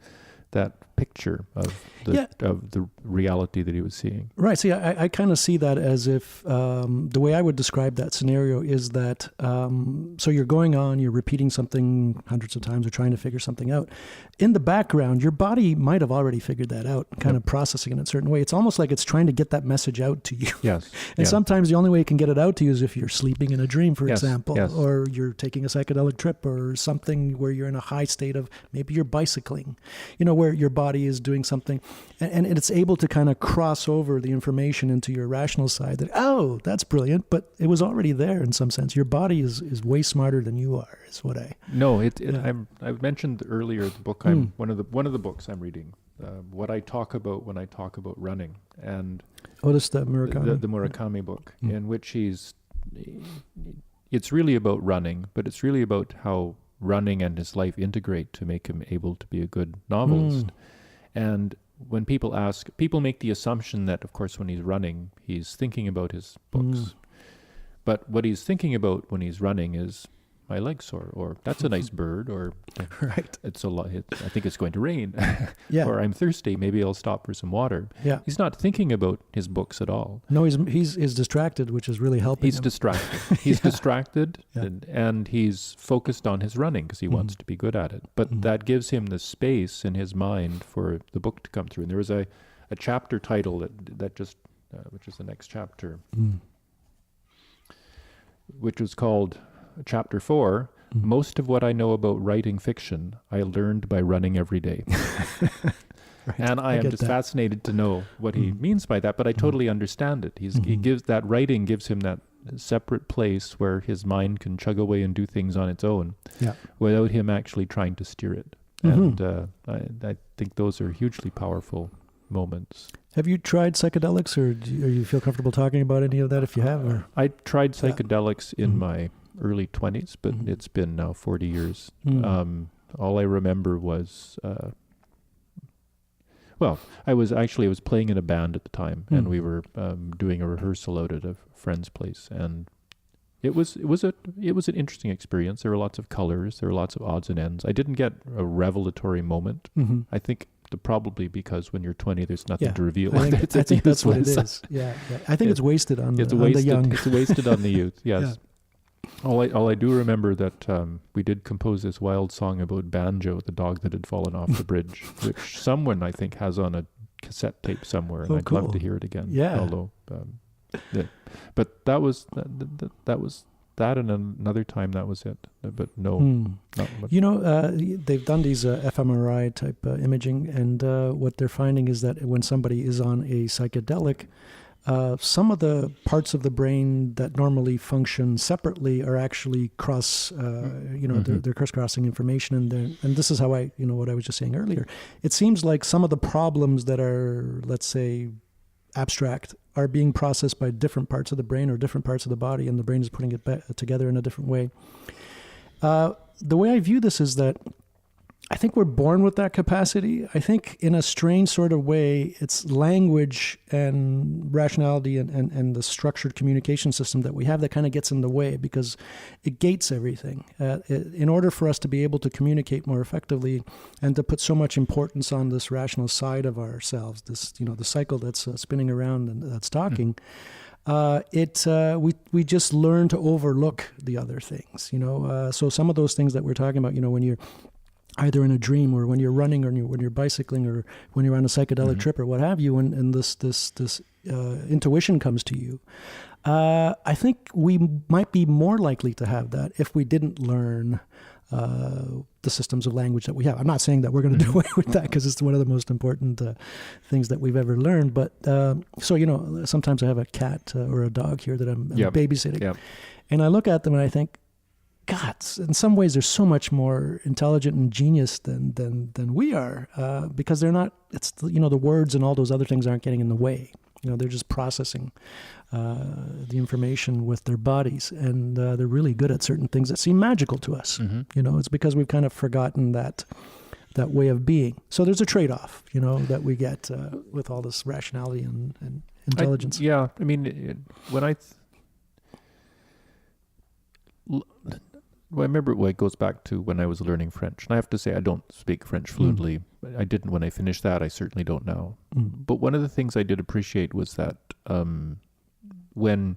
Speaker 2: that picture of the reality that he was seeing.
Speaker 1: Right. See, I kind of see that as if the way I would describe that scenario is that so you're going on, you're repeating something hundreds of times or trying to figure something out. In the background, your body might have already figured that out, kind of processing it in a certain way. It's almost like it's trying to get that message out to you.
Speaker 2: Yes.
Speaker 1: And sometimes the only way it can get it out to you is if you're sleeping in a dream, for example,
Speaker 2: yes.
Speaker 1: or you're taking a psychedelic trip or something where you're in a high state of, maybe you're bicycling, where your body is doing something, and it's able to kind of cross over the information into your rational side that, oh, that's brilliant, but it was already there in some sense. Your body is way smarter than you are, is what I...
Speaker 2: No, I've mentioned earlier the book, one of the books I'm reading, what I talk about when I talk about running, and
Speaker 1: that's the Murakami?
Speaker 2: The Murakami book, in which it's really about running, but it's really about how running and his life integrate to make him able to be a good novelist. And when people make the assumption that, of course, when he's running, he's thinking about his books. But what he's thinking about when he's running is, my leg's sore, or that's a nice bird, or
Speaker 1: right.
Speaker 2: It's a lot. I think it's going to rain,
Speaker 1: yeah.
Speaker 2: Or I'm thirsty. Maybe I'll stop for some water.
Speaker 1: Yeah.
Speaker 2: He's not thinking about his books at all.
Speaker 1: No, he's distracted, which is really helping.
Speaker 2: He's
Speaker 1: him.
Speaker 2: distracted. He's distracted,
Speaker 1: Yeah.
Speaker 2: and he's focused on his running because he wants to be good at it. But that gives him the space in his mind for the book to come through. And there was a chapter title that just, which is the next chapter, which was called Chapter 4, Most of what I know about writing fiction, I learned by running every day.
Speaker 1: Right.
Speaker 2: And I am just fascinated to know what he means by that, but I totally understand it. He gives that writing gives him that separate place where his mind can chug away and do things on its own without him actually trying to steer it. And I think those are hugely powerful moments.
Speaker 1: Have you tried psychedelics, or do you feel comfortable talking about any of that if you have? Or?
Speaker 2: I tried psychedelics in my early 20s, but it's been now 40 years. All I remember was, I was playing in a band at the time, and we were doing a rehearsal out at a friend's place, and it was an interesting experience. There were lots of colors, there were lots of odds and ends. I didn't get a revelatory moment. I think probably because when you're 20, there's nothing to reveal.
Speaker 1: I think that's what it is. Yeah. I think it's wasted on the young.
Speaker 2: It's wasted on the youth. Yes. Yeah. All I do remember that we did compose this wild song about Banjo, the dog that had fallen off the bridge, which someone I think has on a cassette tape somewhere, and I'd love to hear it again.
Speaker 1: Yeah.
Speaker 2: Although, but that was that, and another time that was it. But no, not much.
Speaker 1: They've done these fMRI type imaging, and what they're finding is that when somebody is on a psychedelic, some of the parts of the brain that normally function separately are actually they're crisscrossing information, and this is how what I was just saying earlier. It seems like some of the problems that are, let's say, abstract are being processed by different parts of the brain or different parts of the body, and the brain is putting it together in a different way. The way I view this is that I think we're born with that capacity. I think in a strange sort of way, it's language and rationality and the structured communication system that we have that kind of gets in the way because it gates everything. In order for us to be able to communicate more effectively and to put so much importance on this rational side of ourselves, this, the cycle that's spinning around and that's talking, we just learn to overlook the other things, so some of those things that we're talking about, when you're either in a dream or when you're running or when you're bicycling or when you're on a psychedelic trip or what have you, and this intuition comes to you. I think we might be more likely to have that if we didn't learn the systems of language that we have. I'm not saying that we're going to do away with that because it's one of the most important things that we've ever learned. But sometimes I have a cat or a dog here that I'm babysitting, and I look at them and I think, God, in some ways they're so much more intelligent and genius than we are because they're not. It's the words and all those other things aren't getting in the way. They're just processing the information with their bodies, and they're really good at certain things that seem magical to us. It's because we've kind of forgotten that way of being. So there's a trade-off, that we get with all this rationality and intelligence.
Speaker 2: Well, I remember it goes back to when I was learning French. And I have to say, I don't speak French fluently. I didn't when I finished that. I certainly don't now. But one of the things I did appreciate was that when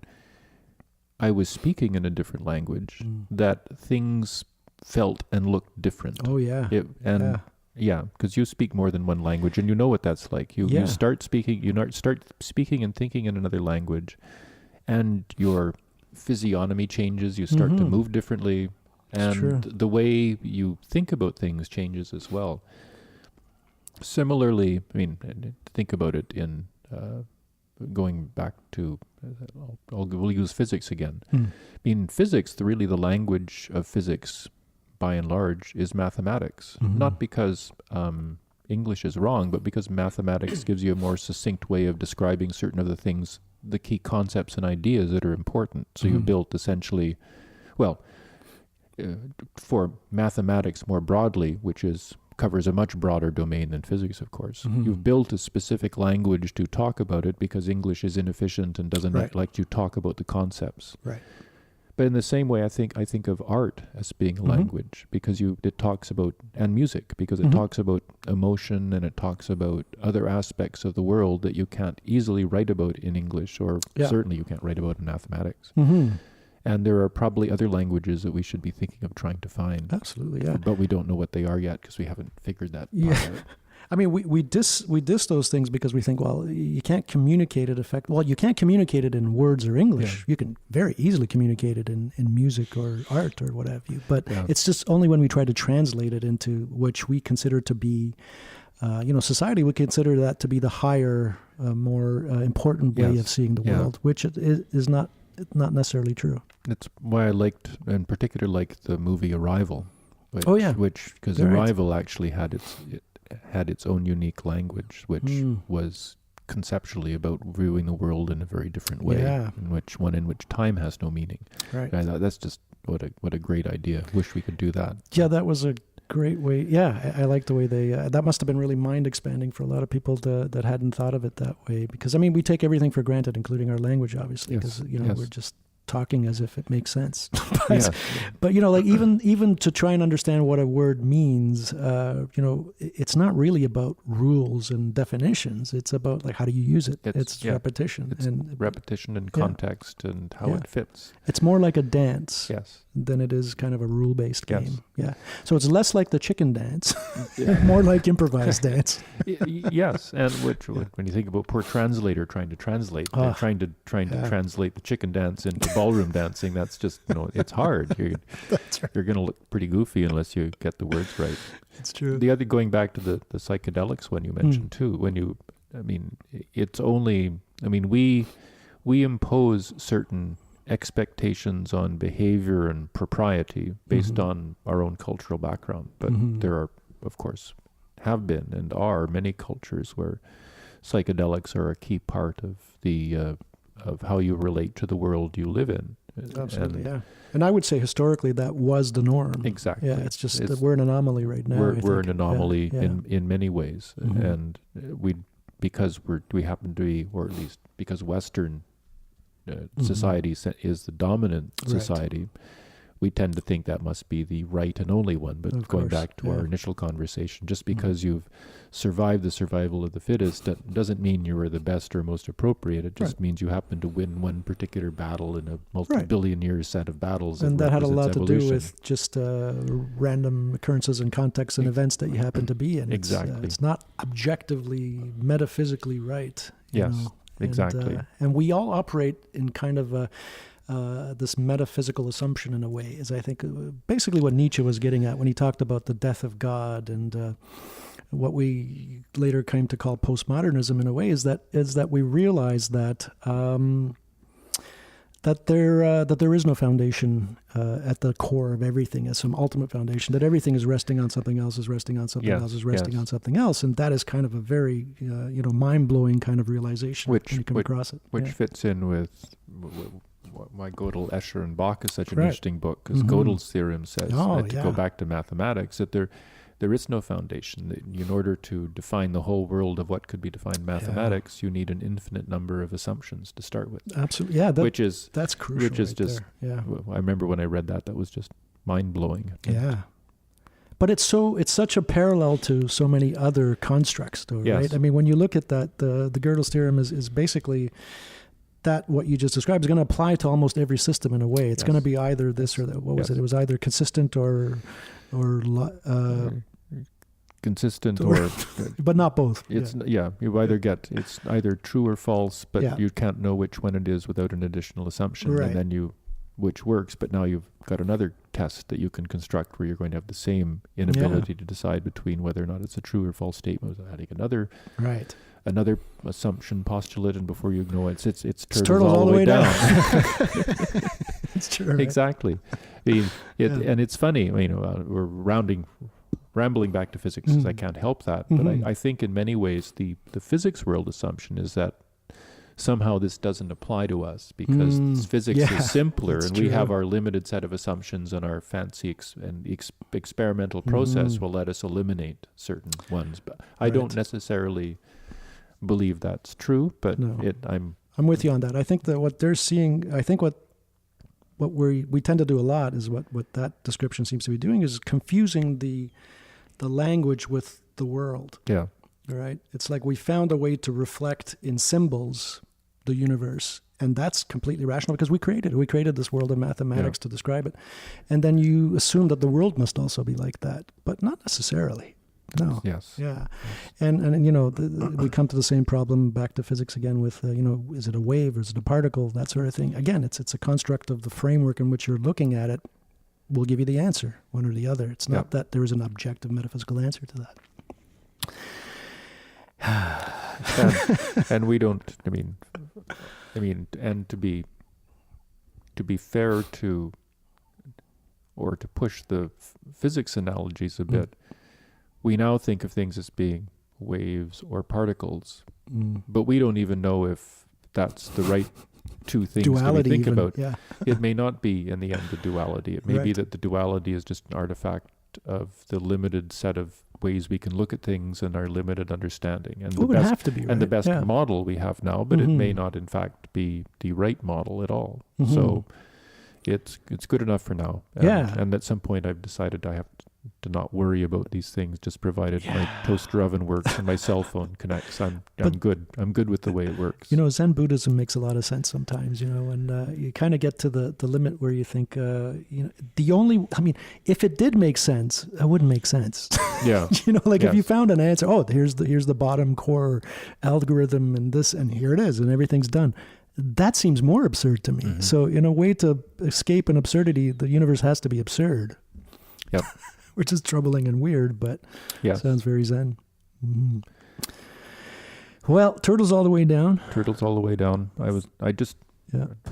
Speaker 2: I was speaking in a different language, that things felt and looked different.
Speaker 1: Oh, yeah.
Speaker 2: Yeah, because you speak more than one language, and you know what that's like. You start speaking, start speaking and thinking in another language, and your physiognomy changes. You start to move differently, and the way you think about things changes as well. Similarly, I mean, think about it in going back to, we'll use physics again. I mean, physics, really the language of physics, by and large, is mathematics. Not because English is wrong, but because mathematics gives you a more succinct way of describing certain of the things, the key concepts and ideas that are important. So you built essentially, for mathematics more broadly, which covers a much broader domain than physics, of course. You've built a specific language to talk about it because English is inefficient and doesn't like to talk about the concepts.
Speaker 1: Right.
Speaker 2: But in the same way, I think of art as being a language because it talks about, and music, because it talks about emotion and it talks about other aspects of the world that you can't easily write about in English, or certainly you can't write about in mathematics. And there are probably other languages that we should be thinking of trying to find.
Speaker 1: Absolutely, yeah.
Speaker 2: But we don't know what they are yet because we haven't figured that part out.
Speaker 1: I mean, we diss those things because we think, well, you can't communicate it you can't communicate it in words or English.
Speaker 2: Yeah.
Speaker 1: You can very easily communicate it in music or art or what have you. But it's just only when we try to translate it into which we consider to be, society would consider that to be the higher, more important way of seeing the world, which is not necessarily true.
Speaker 2: That's why I in particular, liked the movie Arrival. Because
Speaker 1: Right.
Speaker 2: Arrival actually had its own unique language, which was conceptually about viewing the world in a very different way, in which time has no meaning.
Speaker 1: Right.
Speaker 2: I thought that's just what a great idea. Wish we could do that.
Speaker 1: Yeah, that was a great way. Yeah, I like the way they. That must have been really mind expanding for a lot of people that hadn't thought of it that way. Because I mean, we take everything for granted, including our language, obviously, because we're just talking as if it makes sense. But like even to try and understand what a word means, it's not really about rules and definitions. It's about like how do you use it. It's repetition.
Speaker 2: It's repetition and context and how it fits.
Speaker 1: It's more like a dance
Speaker 2: than
Speaker 1: it is kind of a rule-based game. Yeah. So it's less like the chicken dance, more like improvised dance.
Speaker 2: Yes, and which when you think about poor translator trying to translate, trying to translate the chicken dance into ballroom dancing, that's just it's hard. You're going to look pretty goofy unless you get the words right.
Speaker 1: It's true.
Speaker 2: The other, going back to the psychedelics when you mentioned too, we impose certain expectations on behavior and propriety based on our own cultural background, but there are, of course, have been and are many cultures where psychedelics are a key part of the of how you relate to the world you live in.
Speaker 1: Absolutely, and I would say historically that was the norm.
Speaker 2: Exactly.
Speaker 1: Yeah, it's just that we're an anomaly right now.
Speaker 2: We're an anomaly in many ways, and because we happen to be, or at least because Western society is the dominant society, we tend to think that must be the right and only one. But going back to our initial conversation, just because you've survived the survival of the fittest, that doesn't mean you were the best or most appropriate. It just means you happen to win one particular battle in a multi-billion year set of battles.
Speaker 1: And that had a lot to do with just random occurrences and contexts and events that you happen to be in.
Speaker 2: Exactly.
Speaker 1: It's not objectively, metaphysically right.
Speaker 2: Yes, exactly.
Speaker 1: And we all operate in kind of this metaphysical assumption in a way, is I think basically what Nietzsche was getting at when he talked about the death of God, and what we later came to call postmodernism in a way is that we realize that that there is no foundation at the core of everything as some ultimate foundation, that everything is resting on something else, is resting on something else, is resting on something else, and that is kind of a very mind-blowing kind of realization when you come across it.
Speaker 2: Which fits in with why Gödel, Escher, and Bach is such an interesting book, because Gödel's theorem says, to go back to mathematics, that there is no foundation. That in order to define the whole world of what could be defined mathematics, you need an infinite number of assumptions to start with.
Speaker 1: Absolutely, yeah.
Speaker 2: That's crucial. Which is just,
Speaker 1: there.
Speaker 2: I remember when I read that was just mind-blowing.
Speaker 1: Yeah. But it's such a parallel to so many other constructs, though,
Speaker 2: Yes.
Speaker 1: right? I mean, when you look at that, the Gödel's theorem is basically that what you just described is going to apply to almost every system in a way. It's
Speaker 2: Yes.
Speaker 1: going to be either this or that. What was
Speaker 2: Yes.
Speaker 1: it? It was either consistent or
Speaker 2: Consistent or
Speaker 1: but not both.
Speaker 2: it's you either get it's either true or false, but
Speaker 1: Yeah.
Speaker 2: you can't know which one it is without an additional assumption,
Speaker 1: Right.
Speaker 2: and then which works. But now you've got another test that you can construct where you're going to have the same inability to decide between whether or not it's a true or false statement without adding
Speaker 1: Right.
Speaker 2: another assumption postulate, and before you know it, it's
Speaker 1: turtles all the way down. It's true. Right?
Speaker 2: Exactly. I mean, and it's funny. I mean, we're rambling back to physics because I can't help that. But I think in many ways the physics world assumption is that somehow this doesn't apply to us because physics is simpler, and we have our limited set of assumptions, and our fancy experimental process will let us eliminate certain ones. But I don't necessarily believe that's true, but I'm
Speaker 1: with you on that. I think that what they're seeing, I think what we tend to do a lot is what that description seems to be doing is confusing the language with the world.
Speaker 2: Yeah.
Speaker 1: Right? It's like we found a way to reflect in symbols the universe, and that's completely rational because we created this world of mathematics to describe it. And then you assume that the world must also be like that, but not necessarily. No.
Speaker 2: Yes.
Speaker 1: Yeah. And you know, we come to the same problem back to physics again with, is it a wave or is it a particle, that sort of thing. Again, it's a construct of the framework in which you're looking at it will give you the answer, one or the other. It's not that there is an objective metaphysical answer to
Speaker 2: that. And we don't, I mean, and to be fair to, or to push the physics analogies a bit, we now think of things as being waves or particles, but we don't even know if that's the right two things
Speaker 1: duality
Speaker 2: to think
Speaker 1: even,
Speaker 2: about.
Speaker 1: Yeah.
Speaker 2: It may not be in the end a duality. It may be that the duality is just an artifact of the limited set of ways we can look at things and our limited understanding. And
Speaker 1: it would have to be, right?
Speaker 2: And the best model we have now, but it may not in fact be the right model at all. So it's good enough for now. And at some point I've decided I have to not worry about these things, just provided my toaster oven works and my cell phone connects. I'm good. I'm good with the way it works.
Speaker 1: You know, Zen Buddhism makes a lot of sense sometimes, and you kind of get to the limit where you think, if it did make sense, it wouldn't make sense.
Speaker 2: Yeah.
Speaker 1: If you found an answer, here's the bottom core algorithm and this, and here it is, and everything's done. That seems more absurd to me. So in a way to escape an absurdity, the universe has to be absurd.
Speaker 2: Yep.
Speaker 1: Which is troubling and weird, but sounds very Zen. Well, Turtles All the Way Down.
Speaker 2: Turtles All the Way Down. I just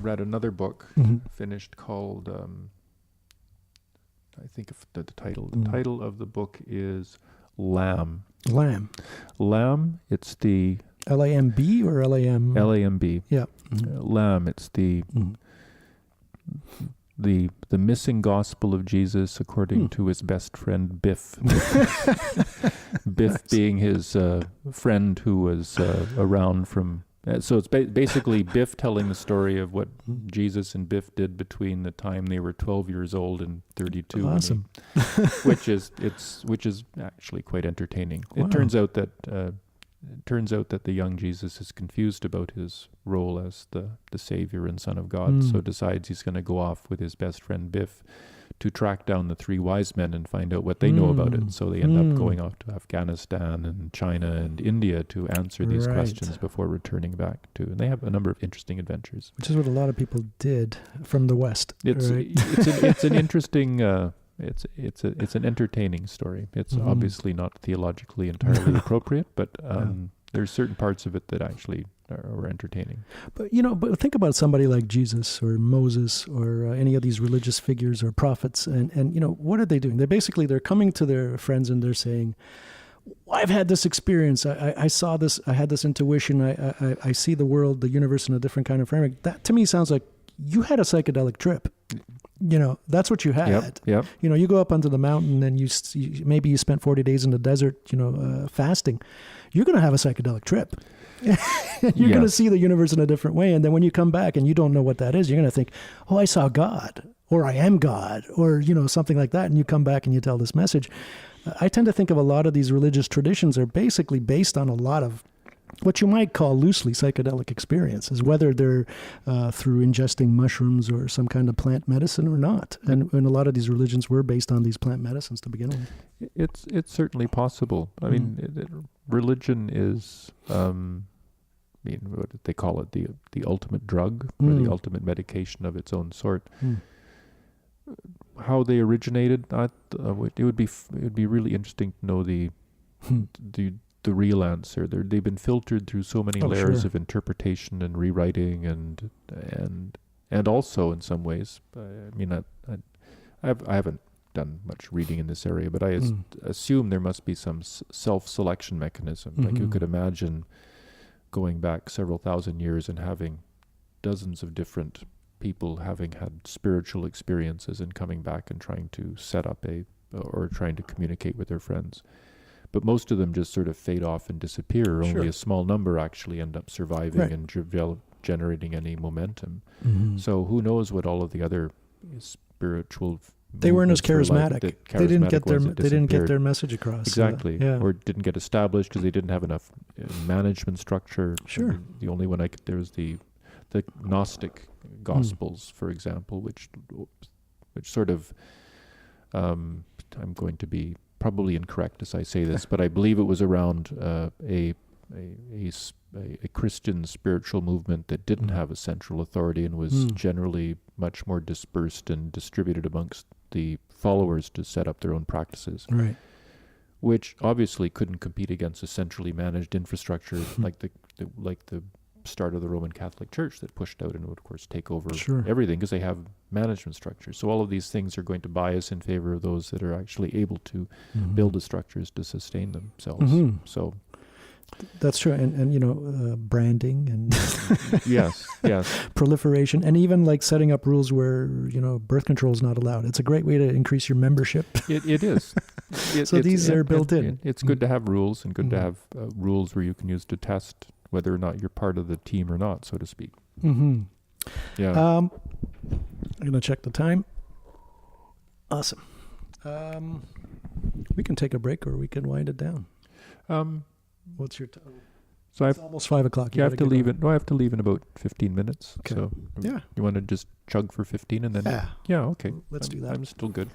Speaker 2: read another book finished called, I think of the title. The title of the book is Lamb. Lamb, it's the...
Speaker 1: L-A-M-B or L-A-M?
Speaker 2: L-A-M-B.
Speaker 1: Yeah.
Speaker 2: Lamb, it's the missing gospel of Jesus according to his best friend Biff. Biff being his friend who was around from... so it's basically Biff telling the story of what Jesus and Biff did between the time they were 12 years old and 32.
Speaker 1: Awesome.
Speaker 2: Which is actually quite entertaining.
Speaker 1: Wow.
Speaker 2: It turns out that the young Jesus is confused about his role as the Savior and Son of God, so decides he's going to go off with his best friend Biff to track down the three wise men and find out what they know about it. So they end up going off to Afghanistan and China and India to answer these questions before returning back to. And they have a number of interesting adventures.
Speaker 1: Which is what a lot of people did from the West.
Speaker 2: It's an interesting... It's an entertaining story. It's obviously not theologically entirely appropriate, but there's certain parts of it that actually are entertaining.
Speaker 1: But but think about somebody like Jesus or Moses or any of these religious figures or prophets, and what are they doing? They're coming to their friends and they're saying, I've had this experience. I saw this. I had this intuition. I see the world, the universe in a different kind of framework. That to me sounds like you had a psychedelic trip. That's what you had.
Speaker 2: Yep.
Speaker 1: You go up onto the mountain and you maybe you spent 40 days in the desert, fasting. You're going to have a psychedelic trip. You're going to see the universe in a different way. And then when you come back and you don't know what that is, you're going to think, I saw God. or I am God, or, something like that. And you come back and you tell this message. I tend to think of a lot of these religious traditions are basically based on a lot of what you might call loosely psychedelic experiences, whether they're through ingesting mushrooms or some kind of plant medicine or not. And a lot of these religions were based on these plant medicines to begin with.
Speaker 2: It's certainly possible. I mean, religion is, what they call it, the ultimate drug or the ultimate medication of its own sort. How they originated, it would be really interesting to know the real answer. They've been filtered through so many layers of interpretation and rewriting, and also in some ways, I haven't done much reading in this area, but I assume there must be some self-selection mechanism. Like you could imagine going back several thousand years and having dozens of different people having had spiritual experiences and coming back and trying to set up or trying to communicate with their friends. But most of them just sort of fade off and disappear. Only a small number actually end up surviving and generating any momentum. So who knows what all of the other spiritual
Speaker 1: they weren't as charismatic. They didn't get their message across.
Speaker 2: Exactly. Or didn't get established because they didn't have enough management structure.
Speaker 1: Sure.
Speaker 2: The only one there was the Gnostic Gospels, for example, which sort of, I'm going to be probably incorrect as I say this, but I believe it was around a Christian spiritual movement that didn't have a central authority and was generally much more dispersed and distributed amongst the followers to set up their own practices.
Speaker 1: Right.
Speaker 2: Which obviously couldn't compete against a centrally managed infrastructure like the start of the Roman Catholic Church that pushed out and would, of course, take over everything because they have management structures. So all of these things are going to bias in favor of those that are actually able to build the structures to sustain themselves. So
Speaker 1: that's true. And branding and
Speaker 2: yes.
Speaker 1: proliferation, and even like setting up rules where, birth control is not allowed. It's a great way to increase your membership.
Speaker 2: It is.
Speaker 1: So these are built in.
Speaker 2: It's good to have rules and good to have rules where you can use to test whether or not you're part of the team or not, so to speak. Yeah.
Speaker 1: I'm going to check the time. Awesome. We can take a break or we can wind it down. What's your time? So it's almost 5 o'clock.
Speaker 2: I have to leave it. No, I have to leave in about 15 minutes.
Speaker 1: Okay.
Speaker 2: So you want to just chug for 15 and then? Yeah. Okay.
Speaker 1: Let's do that.
Speaker 2: I'm still good.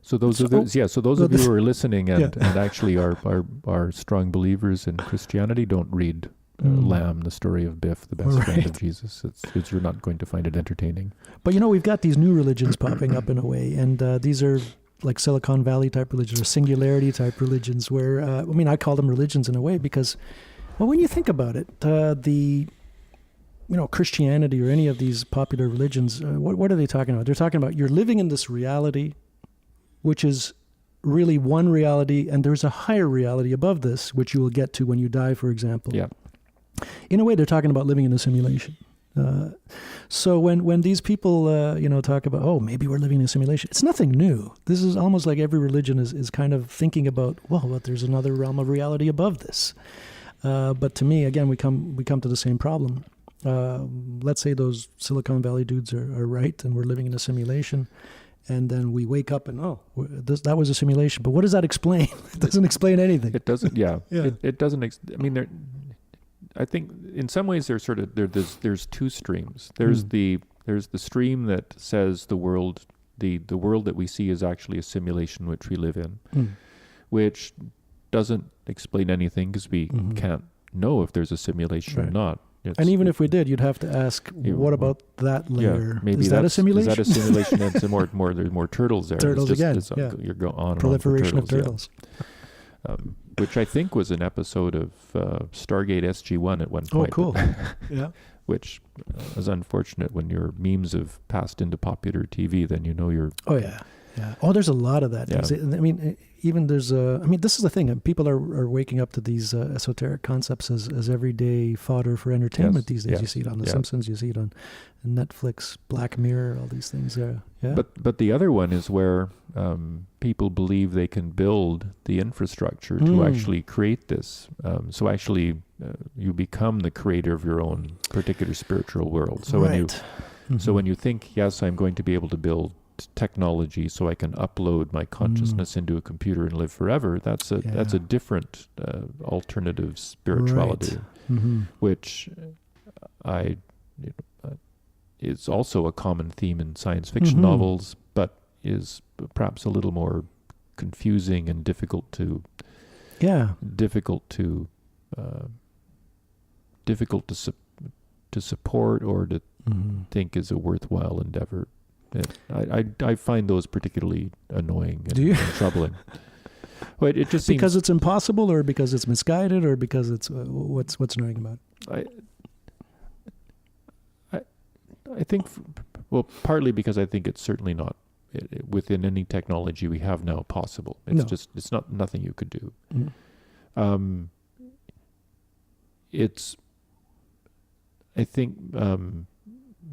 Speaker 2: So those of you who are listening and actually are strong believers in Christianity, don't read Lamb, the story of Biff, the best friend of Jesus. It's you're not going to find it entertaining.
Speaker 1: But we've got these new religions popping up in a way, and these are like Silicon Valley type religions or singularity type religions where, I call them religions in a way because, well, when you think about it, Christianity or any of these popular religions, what are they talking about? They're talking about you're living in this reality, which is really one reality, and there's a higher reality above this, which you will get to when you die, for example.
Speaker 2: Yeah.
Speaker 1: In a way, they're talking about living in a simulation. So when these people, talk about, maybe we're living in a simulation, it's nothing new. This is almost like every religion is kind of thinking about, but there's another realm of reality above this. But to me, again, we come to the same problem. Let's say those Silicon Valley dudes are right, and we're living in a simulation. And then we wake up and, that was a simulation. But what does that explain? It doesn't explain anything.
Speaker 2: It doesn't, yeah. It doesn't, I think in some ways there's two streams. There's the stream that says the world that we see is actually a simulation which we live in, which doesn't explain anything because we can't know if there's a simulation or not.
Speaker 1: And even if we did, you'd have to ask, what about that layer?
Speaker 2: Maybe
Speaker 1: is that a simulation?
Speaker 2: Is that a simulation? And there's more turtles there.
Speaker 1: Turtles again.
Speaker 2: You're going on
Speaker 1: proliferation of turtles.
Speaker 2: Yeah. Which I think was an episode of Stargate SG-1 at one point.
Speaker 1: Oh, cool. Yeah.
Speaker 2: Which is unfortunate when your memes have passed into popular TV, then you're...
Speaker 1: Oh, yeah. Yeah. Oh, there's a lot of that. Yeah. Even there's this is the thing. People are waking up to these esoteric concepts as everyday fodder for entertainment these days. You see it on The Simpsons. You see it on Netflix, Black Mirror, all these things. Yeah.
Speaker 2: But the other one is where people believe they can build the infrastructure to actually create this. So actually, you become the creator of your own particular spiritual world. So when So when you think, yes, I'm going to be able to build technology so I can upload my consciousness into a computer and live forever, that's a different alternative spirituality, which is also a common theme in science fiction novels, but is perhaps a little more confusing and difficult to support or to think is a worthwhile endeavor. I find those particularly annoying and troubling. But it just
Speaker 1: because it's impossible, or because it's misguided, or because it's what's annoying about it?
Speaker 2: I think, well, partly because I think it's certainly not within any technology we have now possible. It's not nothing you could do. It's, I think,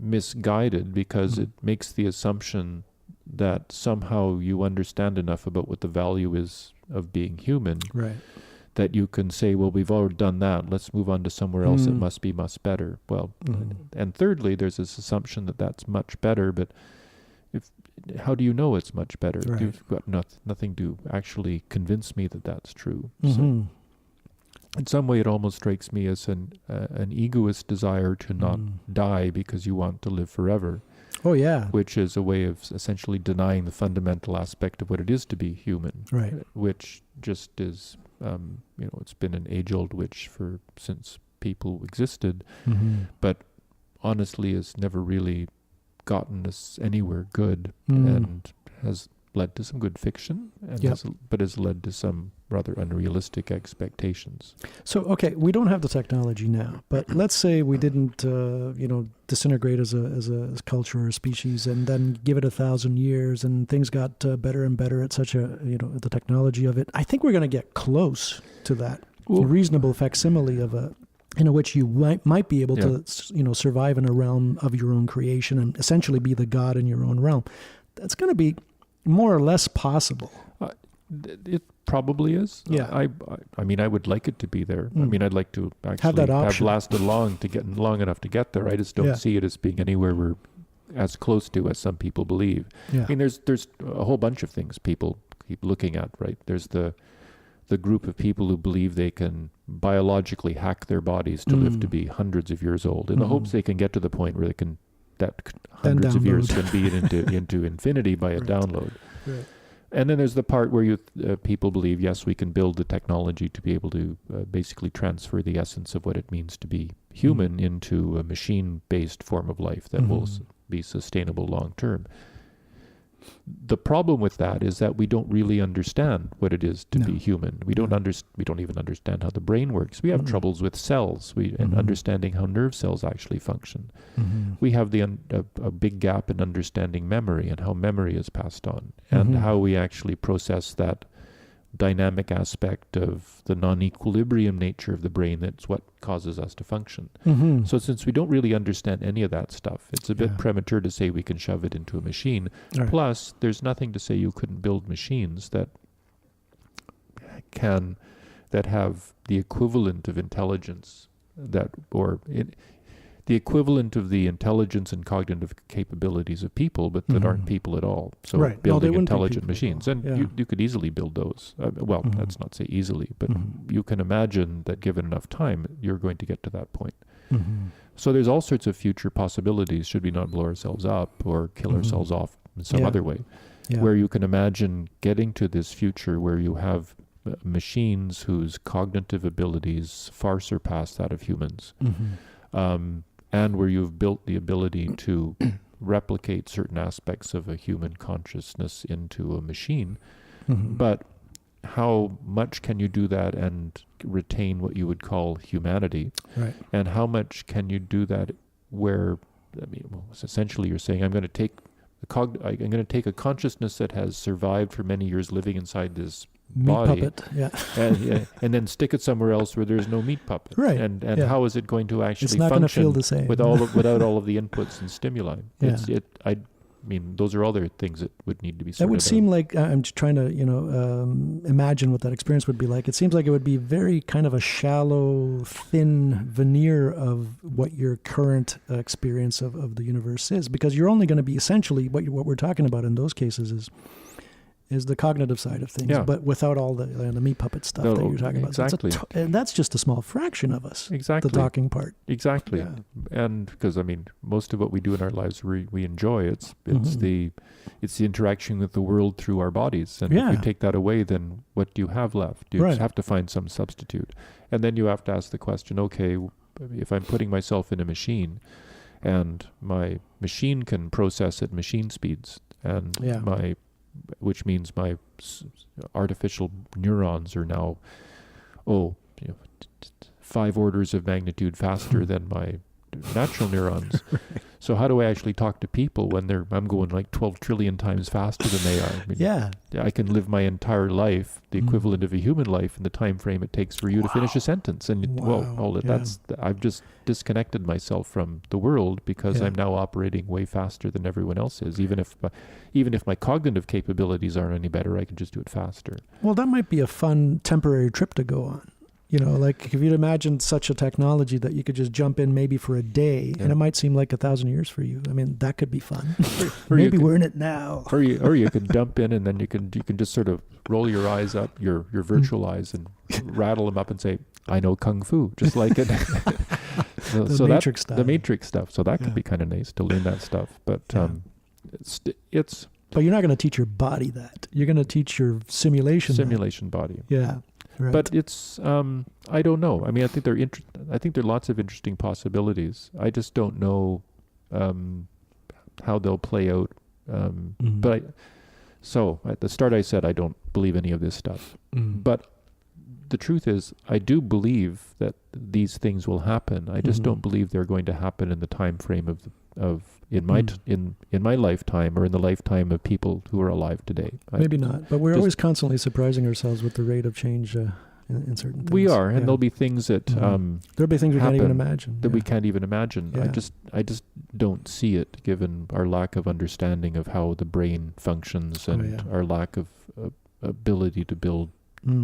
Speaker 2: misguided because it makes the assumption that somehow you understand enough about what the value is of being human,
Speaker 1: right,
Speaker 2: that you can say, well, we've already done that, let's move on to somewhere else that must be much better. Well, and thirdly, there's this assumption that that's much better, but how do you know it's much better?
Speaker 1: Right.
Speaker 2: You've got nothing to actually convince me that that's true. So in some way, it almost strikes me as an egoist desire to not die because you want to live forever.
Speaker 1: Oh, yeah.
Speaker 2: Which is a way of essentially denying the fundamental aspect of what it is to be human.
Speaker 1: Right.
Speaker 2: Which just is, it's been an age-old wish since people existed, but honestly has never really gotten us anywhere good, and has led to some good fiction, and has led to some rather unrealistic expectations.
Speaker 1: So, okay, we don't have the technology now, but let's say we didn't, disintegrate as a culture or a species, and then give it 1,000 years, and things got better and better at such the technology of it. I think we're going to get close to that. A reasonable facsimile of which you might be able to, survive in a realm of your own creation and essentially be the god in your own realm. That's going to be more or less possible.
Speaker 2: It probably is.
Speaker 1: Yeah.
Speaker 2: I mean, I would like it to be there. I mean, I'd like to actually have lasted long enough to get there. I just don't see it as being anywhere we're as close to as some people believe. Yeah. I mean, there's a whole bunch of things people keep looking at, right? There's the group of people who believe they can biologically hack their bodies to live to be hundreds of years old in the hopes they can get to the point where that hundreds of years can be into infinity by a download. Right. And then there's the part where people believe, yes, we can build the technology to be able to basically transfer the essence of what it means to be human into a machine-based form of life that will be sustainable long-term. The problem with that is that we don't really understand what it is to be human. We don't even understand how the brain works. We have troubles with cells and understanding how nerve cells actually function. We have a big gap in understanding memory and how memory is passed on, and how we actually process that dynamic aspect of the non-equilibrium nature of the brain that's what causes us to function. So since we don't really understand any of that stuff, it's a bit premature to say we can shove it into a machine. Right. Plus, there's nothing to say you couldn't build machines that have the equivalent of intelligence the equivalent of the intelligence and cognitive capabilities of people, but that aren't people at all. So building intelligent machines. And you could easily build those. Let's not say easily, but you can imagine that given enough time, you're going to get to that point. So there's all sorts of future possibilities should we not blow ourselves up or kill ourselves off in some other way, where you can imagine getting to this future where you have machines whose cognitive abilities far surpass that of humans. And where you've built the ability to replicate certain aspects of a human consciousness into a machine. But how much can you do that and retain what you would call humanity? Right. And how much can you do that where, essentially you're saying, I'm going to take a consciousness that has survived for many years living inside this
Speaker 1: meat
Speaker 2: body,
Speaker 1: puppet,
Speaker 2: and then stick it somewhere else where there's no meat puppet.
Speaker 1: Right.
Speaker 2: And how is it going to actually
Speaker 1: it's not
Speaker 2: function
Speaker 1: going to feel the same.
Speaker 2: without all of the inputs and stimuli? I mean, those are other things that would need to be
Speaker 1: That
Speaker 2: sorted
Speaker 1: would
Speaker 2: out.
Speaker 1: seem like, I'm just trying to, imagine what that experience would be like. It seems like it would be very kind of a shallow, thin veneer of what your current experience of the universe is, because you're only going to be essentially, what we're talking about in those cases is the cognitive side of things,
Speaker 2: Yeah.
Speaker 1: but without all the meat puppet stuff that you're talking about.
Speaker 2: Exactly.
Speaker 1: And that's just a small fraction of us,
Speaker 2: Exactly.
Speaker 1: the talking part.
Speaker 2: Exactly.
Speaker 1: Yeah.
Speaker 2: And because, I mean, most of what we do in our lives, we enjoy. It's the interaction with the world through our bodies. And if you take that away, then what do you have left? You have to find some substitute. And then you have to ask the question, okay, if I'm putting myself in a machine and my machine can process at machine speeds, and which means my artificial neurons are now, 5 orders of magnitude faster than my natural neurons. Right. So how do I actually talk to people when I'm going like 12 trillion times faster than they are? I mean, I can live my entire life, the equivalent of a human life, in the time frame it takes for you to finish a sentence. And I've just disconnected myself from the world because I'm now operating way faster than everyone else is. Even if my cognitive capabilities aren't any better, I can just do it faster.
Speaker 1: Well, that might be a fun temporary trip to go on. Like if you'd imagine such a technology that you could just jump in maybe for a day, and it might seem like 1,000 years for you. I mean, that could be fun. Or maybe we're in it now.
Speaker 2: Or you could dump in, and then you can just sort of roll your eyes up, your virtual eyes, and rattle them up and say, "I know kung fu," just like it.
Speaker 1: The Matrix stuff.
Speaker 2: The Matrix stuff. So that could be kind of nice to learn that stuff. But it's.
Speaker 1: But you're not going to teach your body that. You're going to teach your simulation
Speaker 2: body.
Speaker 1: Yeah. Right.
Speaker 2: But it's I don't know. I mean, I think there are lots of interesting possibilities. I just don't know how they'll play out. But so at the start, I said I don't believe any of this stuff. But the truth is, I do believe that these things will happen. I just don't believe they're going to happen in the time frame of in my lifetime or in the lifetime of people who are alive today.
Speaker 1: Maybe not, but we're always constantly surprising ourselves with the rate of change in certain things.
Speaker 2: We are, and there'll be things that
Speaker 1: there'll be things we can't even imagine.
Speaker 2: That we can't even imagine. Yeah. I just don't see it, given our lack of understanding of how the brain functions and our lack of ability to build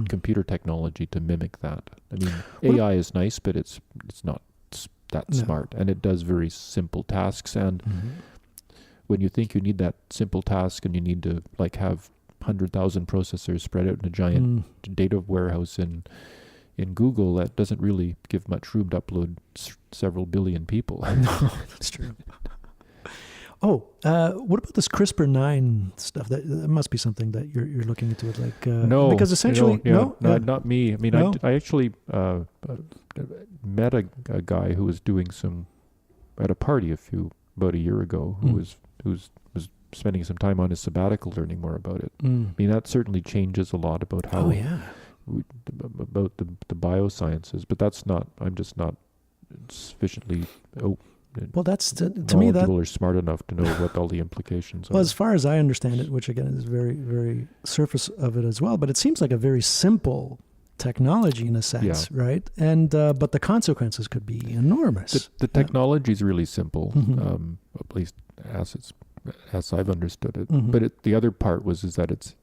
Speaker 2: computer technology to mimic that. I mean, AI is nice, but it's not that smart, and it does very simple tasks. And when you think you need that simple task, and you need to like have 100,000 processors spread out in a giant data warehouse in Google, that doesn't really give much room to upload several billion people.
Speaker 1: No, that's true. What about this CRISPR-9 stuff? That must be something that you're looking into. It like
Speaker 2: no,
Speaker 1: because essentially
Speaker 2: not me. I mean, I actually met a guy who was doing some at a party about a year ago who was spending some time on his sabbatical learning more about it. I mean, that certainly changes a lot about how about the biosciences, but I'm just not sufficiently
Speaker 1: well, that's to me that
Speaker 2: people are smart enough to know what all the implications are.
Speaker 1: Well, as far as I understand it, which again is very, very surface of it as well, but it seems like a very simple technology in a sense, right? And but the consequences could be enormous.
Speaker 2: The technology is really simple, at least as I've understood it. But the other part is that it's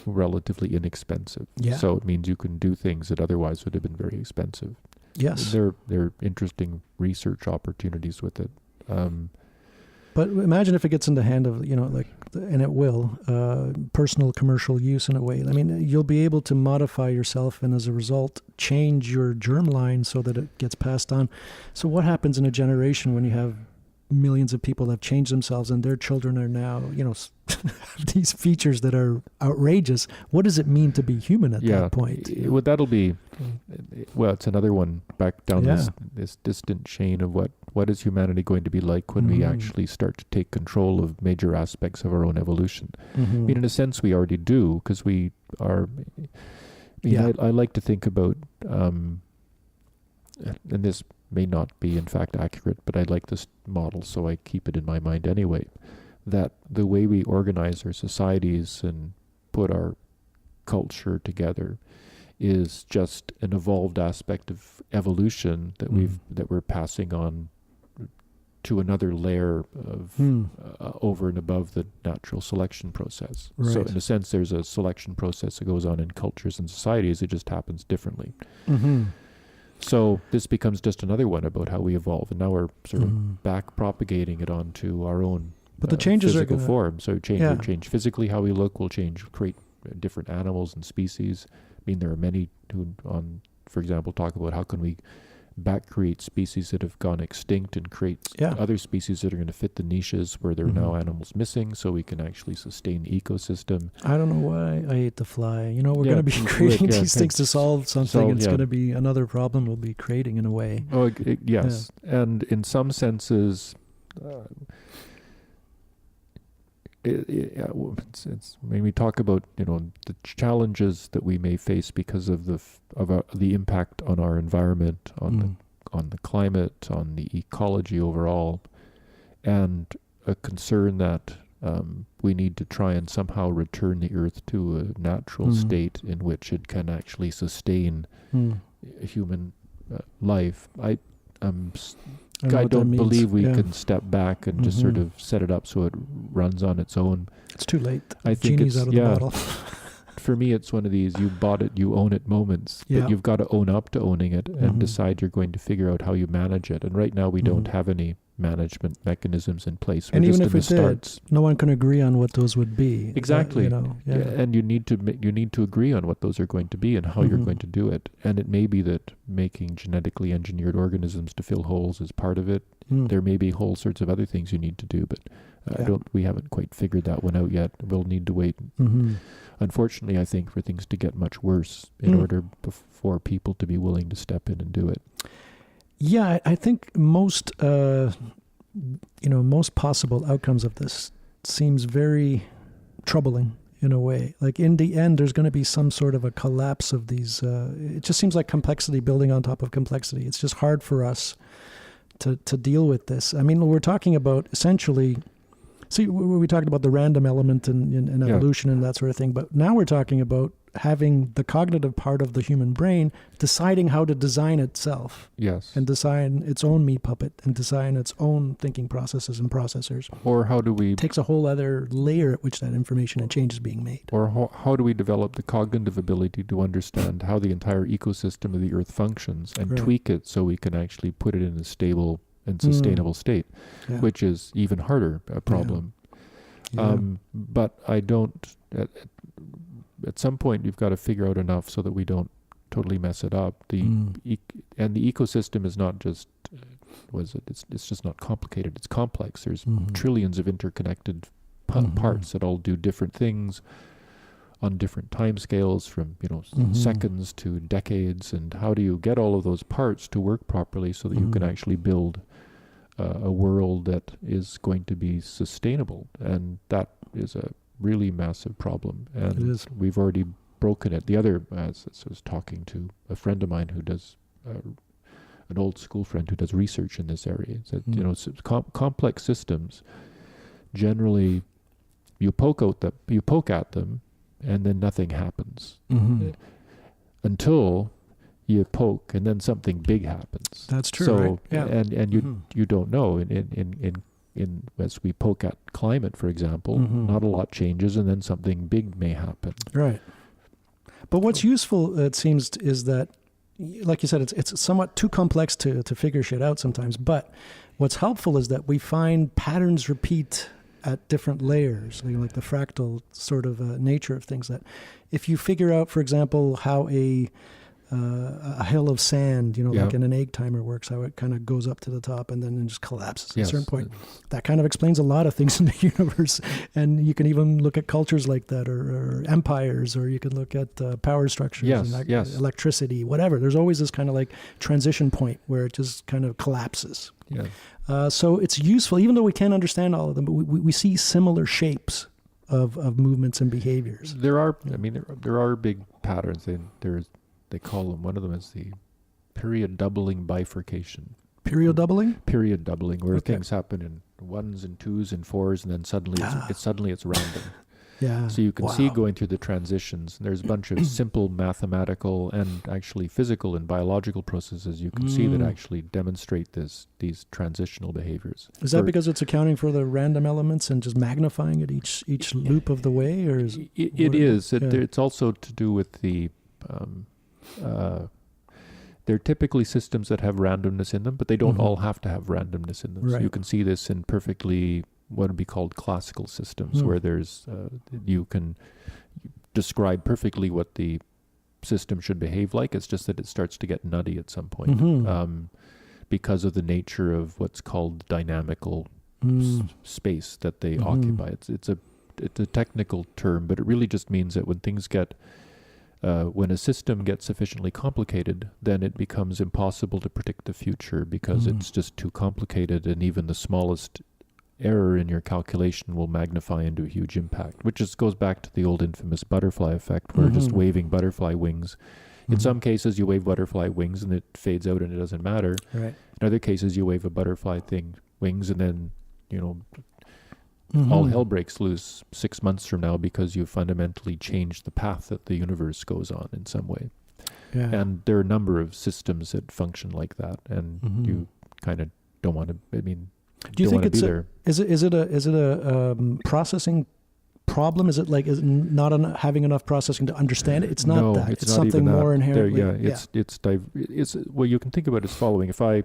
Speaker 2: relatively inexpensive. Yeah. So it means you can do things that otherwise would have been very expensive.
Speaker 1: Yes.
Speaker 2: There are interesting research opportunities with it.
Speaker 1: But imagine if it gets in the hand of, and it will, personal commercial use in a way. I mean, you'll be able to modify yourself and as a result, change your germline so that it gets passed on. So what happens in a generation when you have millions of people that have changed themselves and their children are now, these features that are outrageous? What does it mean to be human at that point?
Speaker 2: That'll be, it's another one back down this distant chain of what is humanity going to be like when we actually start to take control of major aspects of our own evolution. I mean, in a sense, we already do, because we are. I like to think about, and this may not be in fact accurate, but I like this model, so I keep it in my mind anyway, that the way we organize our societies and put our culture together is just an evolved aspect of evolution that we're passing on to another layer of over and above the natural selection process.
Speaker 1: Right.
Speaker 2: So in a sense, there's a selection process that goes on in cultures and societies. It just happens differently. So this becomes just another one about how we evolve, and now we're sort of back propagating it onto our own
Speaker 1: but the changes
Speaker 2: physical
Speaker 1: are
Speaker 2: form. So we'll change physically how we look. We'll create different animals and species. I mean, there are many who, for example, talk about how can we back create species that have gone extinct and create other species that are going to fit the niches where there are now animals missing, so we can actually sustain the ecosystem.
Speaker 1: I don't know why I ate the fly. You know, we're going to be creating these things to solve something. It's going to be another problem we'll be creating in a way.
Speaker 2: Oh, yes. Yeah. And in some senses, it's when we talk about the challenges that we may face because of the impact on our environment, on the climate, on the ecology overall, and a concern that we need to try and somehow return the Earth to a natural state in which it can actually sustain human life. I don't believe we can step back and just sort of set it up so it runs on its own.
Speaker 1: It's too late.
Speaker 2: I think
Speaker 1: Genie's out of the bottle.
Speaker 2: For me, it's one of these you bought it, you own it moments.
Speaker 1: Yeah.
Speaker 2: But you've got to own up to owning it and decide you're going to figure out how you manage it. And right now we don't have any management mechanisms in place. We're
Speaker 1: and
Speaker 2: just
Speaker 1: even if
Speaker 2: in the
Speaker 1: it did, no one can agree on what those would be.
Speaker 2: Exactly. And you need to agree on what those are going to be and how you're going to do it. And it may be that making genetically engineered organisms to fill holes is part of it. There may be whole sorts of other things you need to do, but we haven't quite figured that one out yet. We'll need to wait. Unfortunately, I think for things to get much worse in order for people to be willing to step in and do it.
Speaker 1: Yeah, I think most possible outcomes of this seems very troubling in a way. Like in the end, there's going to be some sort of a collapse of these. It just seems like complexity building on top of complexity. It's just hard for us to deal with this. I mean, we're talking about essentially. See, we talked about the random element in evolution and that sort of thing, but now we're talking about having the cognitive part of the human brain deciding how to design itself.
Speaker 2: Yes.
Speaker 1: And design its own meat puppet and design its own thinking processes and processors.
Speaker 2: Or how do we...
Speaker 1: It takes a whole other layer at which that information and change is being made.
Speaker 2: Or how do we develop the cognitive ability to understand how the entire ecosystem of the Earth functions and tweak it so we can actually put it in a stable and sustainable state, which is even harder a problem. But I don't... At some point, you've got to figure out enough so that we don't totally mess it up. And the ecosystem is not just, it's just not complicated. It's complex. There's trillions of interconnected parts that all do different things on different timescales, from seconds to decades. And how do you get all of those parts to work properly so that you can actually build a world that is going to be sustainable? And that is a really massive problem, and we've already broken it. The other, as I was talking to a friend of mine who does, an old school friend who does research in this area, that complex systems, generally, you poke at them, and then nothing happens until you poke, and then something big happens.
Speaker 1: That's true.
Speaker 2: So
Speaker 1: right? Yeah.
Speaker 2: and you don't know in as we poke at climate, for example, not a lot changes, and then something big may happen.
Speaker 1: Right. But what's useful, it seems, is that, like you said, it's somewhat too complex to figure shit out sometimes. But what's helpful is that we find patterns repeat at different layers, like the fractal sort of nature of things. That if you figure out, for example, how a hill of sand, like in an egg timer works, how it kind of goes up to the top and then it just collapses at a certain point. That kind of explains a lot of things in the universe. And you can even look at cultures like that, or empires, or you can look at power structures and electricity, whatever. There's always this kind of like transition point where it just kind of collapses. Yeah. So it's useful, even though we can't understand all of them, but we see similar shapes of movements and behaviors.
Speaker 2: There are big patterns. They call them, one of them is the period doubling bifurcation.
Speaker 1: Period doubling?
Speaker 2: Period doubling, where things happen in ones and twos and fours, and then suddenly it's random.
Speaker 1: Yeah.
Speaker 2: So you can
Speaker 1: Wow.
Speaker 2: see going through the transitions. And there's a bunch of simple mathematical and actually physical and biological processes you can see that actually demonstrate these transitional behaviors.
Speaker 1: Is that because it's accounting for the random elements and just magnifying it each loop of the way, or is
Speaker 2: it is? It's also to do with the. They're typically systems that have randomness in them, but they don't all have to have randomness in them.
Speaker 1: Right.
Speaker 2: So you can see this in perfectly what would be called classical systems, where there's you can describe perfectly what the system should behave like. It's just that it starts to get nutty at some point because of the nature of what's called dynamical space that they occupy. It's a technical term, but it really just means that when things get when a system gets sufficiently complicated, then it becomes impossible to predict the future because it's just too complicated, and even the smallest error in your calculation will magnify into a huge impact, which just goes back to the old infamous butterfly effect, where just waving butterfly wings. In some cases, you wave butterfly wings and it fades out and it doesn't matter.
Speaker 1: Right.
Speaker 2: In other cases, you wave a butterfly wings and then, all hell breaks loose 6 months from now because you fundamentally changed the path that the universe goes on in some way.
Speaker 1: Yeah.
Speaker 2: And there are a number of systems that function like that, and you kind of don't want to. I mean,
Speaker 1: do you think it's is it a processing problem? Is it not having enough processing to understand it? It's not
Speaker 2: no,
Speaker 1: that.
Speaker 2: It's not
Speaker 1: something
Speaker 2: even
Speaker 1: more
Speaker 2: that.
Speaker 1: inherently.
Speaker 2: It's well, you can think about it as following. If I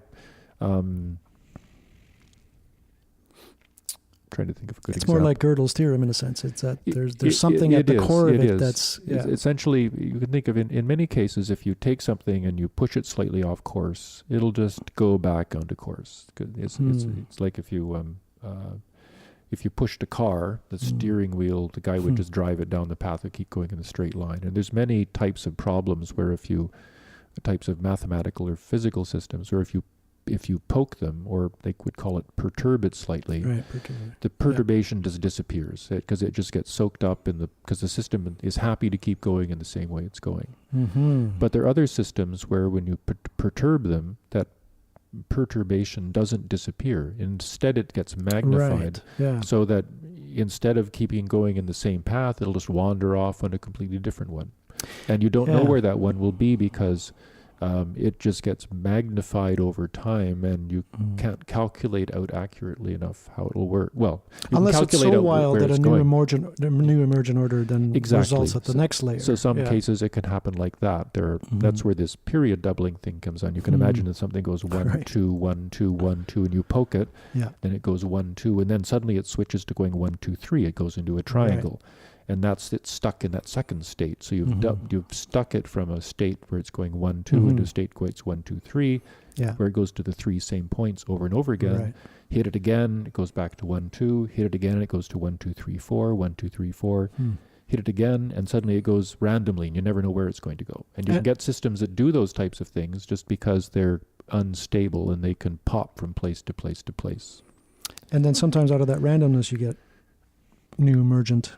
Speaker 2: trying to think of a good example.
Speaker 1: It's more like Gödel's theorem in a sense. It's that there's something at the core of it that's
Speaker 2: essentially, you can think of in many cases, if you take something and you push it slightly off course, it'll just go back onto course. It's like if you pushed a car, the steering wheel, the guy would just drive it down the path and keep going in a straight line. And there's many types of problems where types of mathematical or physical systems, or if you poke them, or they would call it perturb it slightly, the perturbation just disappears because it just gets soaked up because the system is happy to keep going in the same way it's going. But there are other systems where when you perturb them, that perturbation doesn't disappear. Instead, it gets magnified, so that instead of keeping going in the same path, it'll just wander off on a completely different one. And you don't know where that one will be because it just gets magnified over time, and you can't calculate out accurately enough how it'll work. Well,
Speaker 1: unless it's so wild that a new emergent order then results at the next layer.
Speaker 2: So some cases it can happen like that. That's where this period doubling thing comes on. You can imagine that something goes 1, 2, 1, 2, 1, 2, and you poke it, then it goes 1, 2, and then suddenly it switches to going 1, 2, 3. It goes into a triangle. And it's stuck in that second state. So you've stuck it from a state where it's going 1, 2 into a state where it's 1, 2, 3, where it goes to the 3 same points over and over again. Right. Hit it again, it goes back to 1, 2. Hit it again, it goes to 1, 2, 3, 4. 1, 2, 3, 4. Hit it again, and suddenly it goes randomly, and you never know where it's going to go. And you can get systems that do those types of things just because they're unstable and they can pop from place to place to place.
Speaker 1: And then sometimes out of that randomness, you get new emergent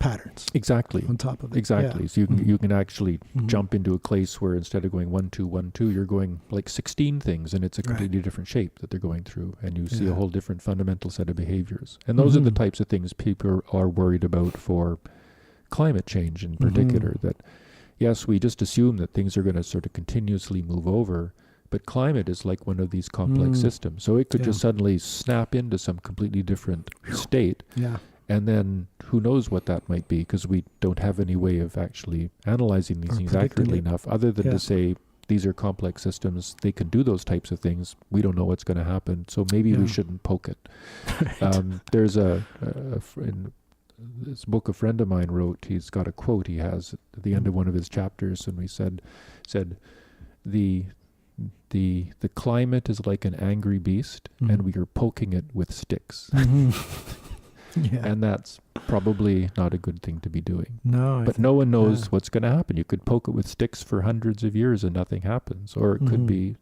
Speaker 1: patterns on top of it.
Speaker 2: So you can actually jump into a place where instead of going 1, 2, 1, 2, you're going like 16 things, and it's a completely different shape that they're going through, and you see a whole different fundamental set of behaviors. And those are the types of things people are worried about for climate change in particular, that yes, we just assume that things are going to sort of continuously move over, but climate is like one of these complex systems, so it could just suddenly snap into some completely different state. And then who knows what that might be, because we don't have any way of actually analyzing these things accurately enough, other than to say these are complex systems. They can do those types of things. We don't know what's going to happen, so maybe we shouldn't poke it. There's in this book a friend of mine wrote. He's got a quote he has at the end of one of his chapters, and we said the climate is like an angry beast, and we are poking it with sticks. And that's probably not a good thing to be doing. But no one knows what's going to happen. You could poke it with sticks for hundreds of years and nothing happens. Or it could be,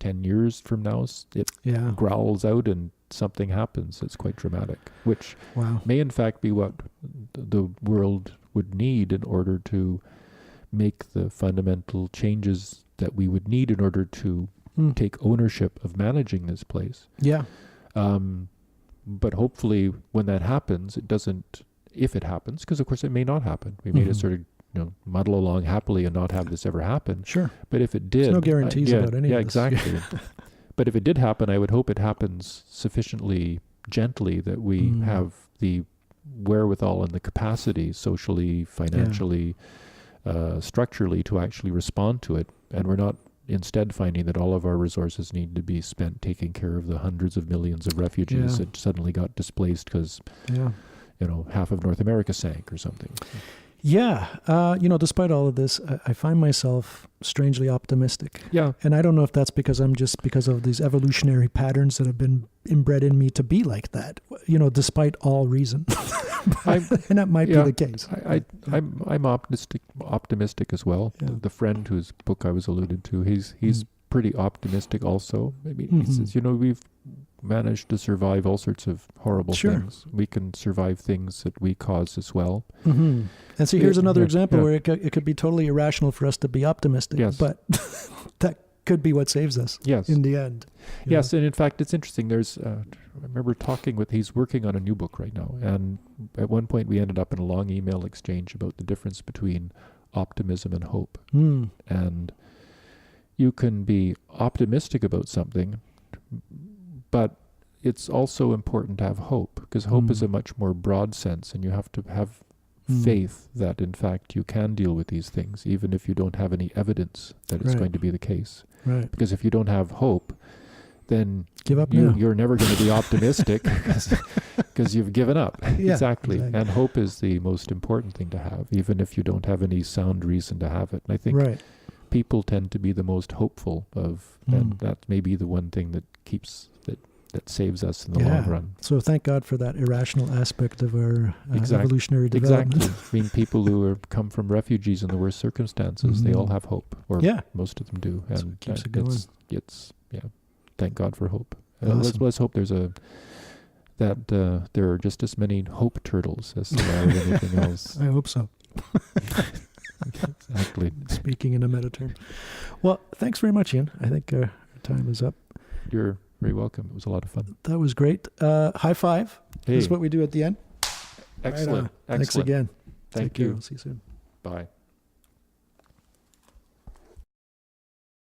Speaker 2: 10 years from now, it growls out and something happens. It's quite dramatic, which may in fact be what the world would need in order to make the fundamental changes that we would need in order to take ownership of managing this place. But hopefully when that happens, it doesn't if it happens, because of course it may not happen. We may just sort of muddle along happily and not have this ever happen.
Speaker 1: Sure.
Speaker 2: But if it did,
Speaker 1: There's no guarantees about any of this.
Speaker 2: Yeah, exactly. But if it did happen, I would hope it happens sufficiently gently that we have the wherewithal and the capacity, socially, financially, structurally, to actually respond to it, and we're not instead finding that all of our resources need to be spent taking care of the hundreds of millions of refugees that suddenly got displaced because half of North America sank or something.
Speaker 1: Yeah. Despite all of this, I find myself strangely optimistic.
Speaker 2: Yeah.
Speaker 1: And I don't know if that's because because of these evolutionary patterns that have been inbred in me to be like that, despite all reason. And that might be the case.
Speaker 2: I'm optimistic as well.
Speaker 1: Yeah.
Speaker 2: The friend whose book I was alluded to, he's pretty optimistic also. I mean, he says, we've managed to survive all sorts of horrible things. We can survive things that we cause as well.
Speaker 1: Mm-hmm. And see, here's another example where it could be totally irrational for us to be optimistic, but that could be what saves us in the end.
Speaker 2: Yes, and in fact, it's interesting. There's, I remember he's working on a new book right now, and at one point we ended up in a long email exchange about the difference between optimism and hope. And you can be optimistic about something, but it's also important to have hope, because hope is a much more broad sense, and you have to have faith that in fact you can deal with these things, even if you don't have any evidence that it's going to be the case.
Speaker 1: Right.
Speaker 2: Because if you don't have hope, then
Speaker 1: give up
Speaker 2: you're never going to be optimistic because you've given up.
Speaker 1: Yeah,
Speaker 2: exactly. And hope is the most important thing to have, even if you don't have any sound reason to have it. And I think people tend to be the most hopeful of, and that may be the one thing that keeps that saves us in the long run.
Speaker 1: So thank God for that irrational aspect of our evolutionary development.
Speaker 2: Exactly. I mean, people who come from refugees in the worst circumstances, they all have hope, or most of them do. And
Speaker 1: it keeps it going.
Speaker 2: It's thank God for hope.
Speaker 1: Awesome.
Speaker 2: Let's hope that there are just as many hope turtles as there are anything else.
Speaker 1: I hope so.
Speaker 2: Exactly.
Speaker 1: Speaking in a meta term. Well, thanks very much, Ian. I think our time is up.
Speaker 2: You're very welcome. It was a lot of fun.
Speaker 1: That was great. High five.
Speaker 2: Hey.
Speaker 1: This is what we do at the end.
Speaker 2: Excellent.
Speaker 1: Right, thanks again.
Speaker 2: Thank
Speaker 1: Take care.
Speaker 2: you.
Speaker 1: We'll see you soon.
Speaker 2: Bye.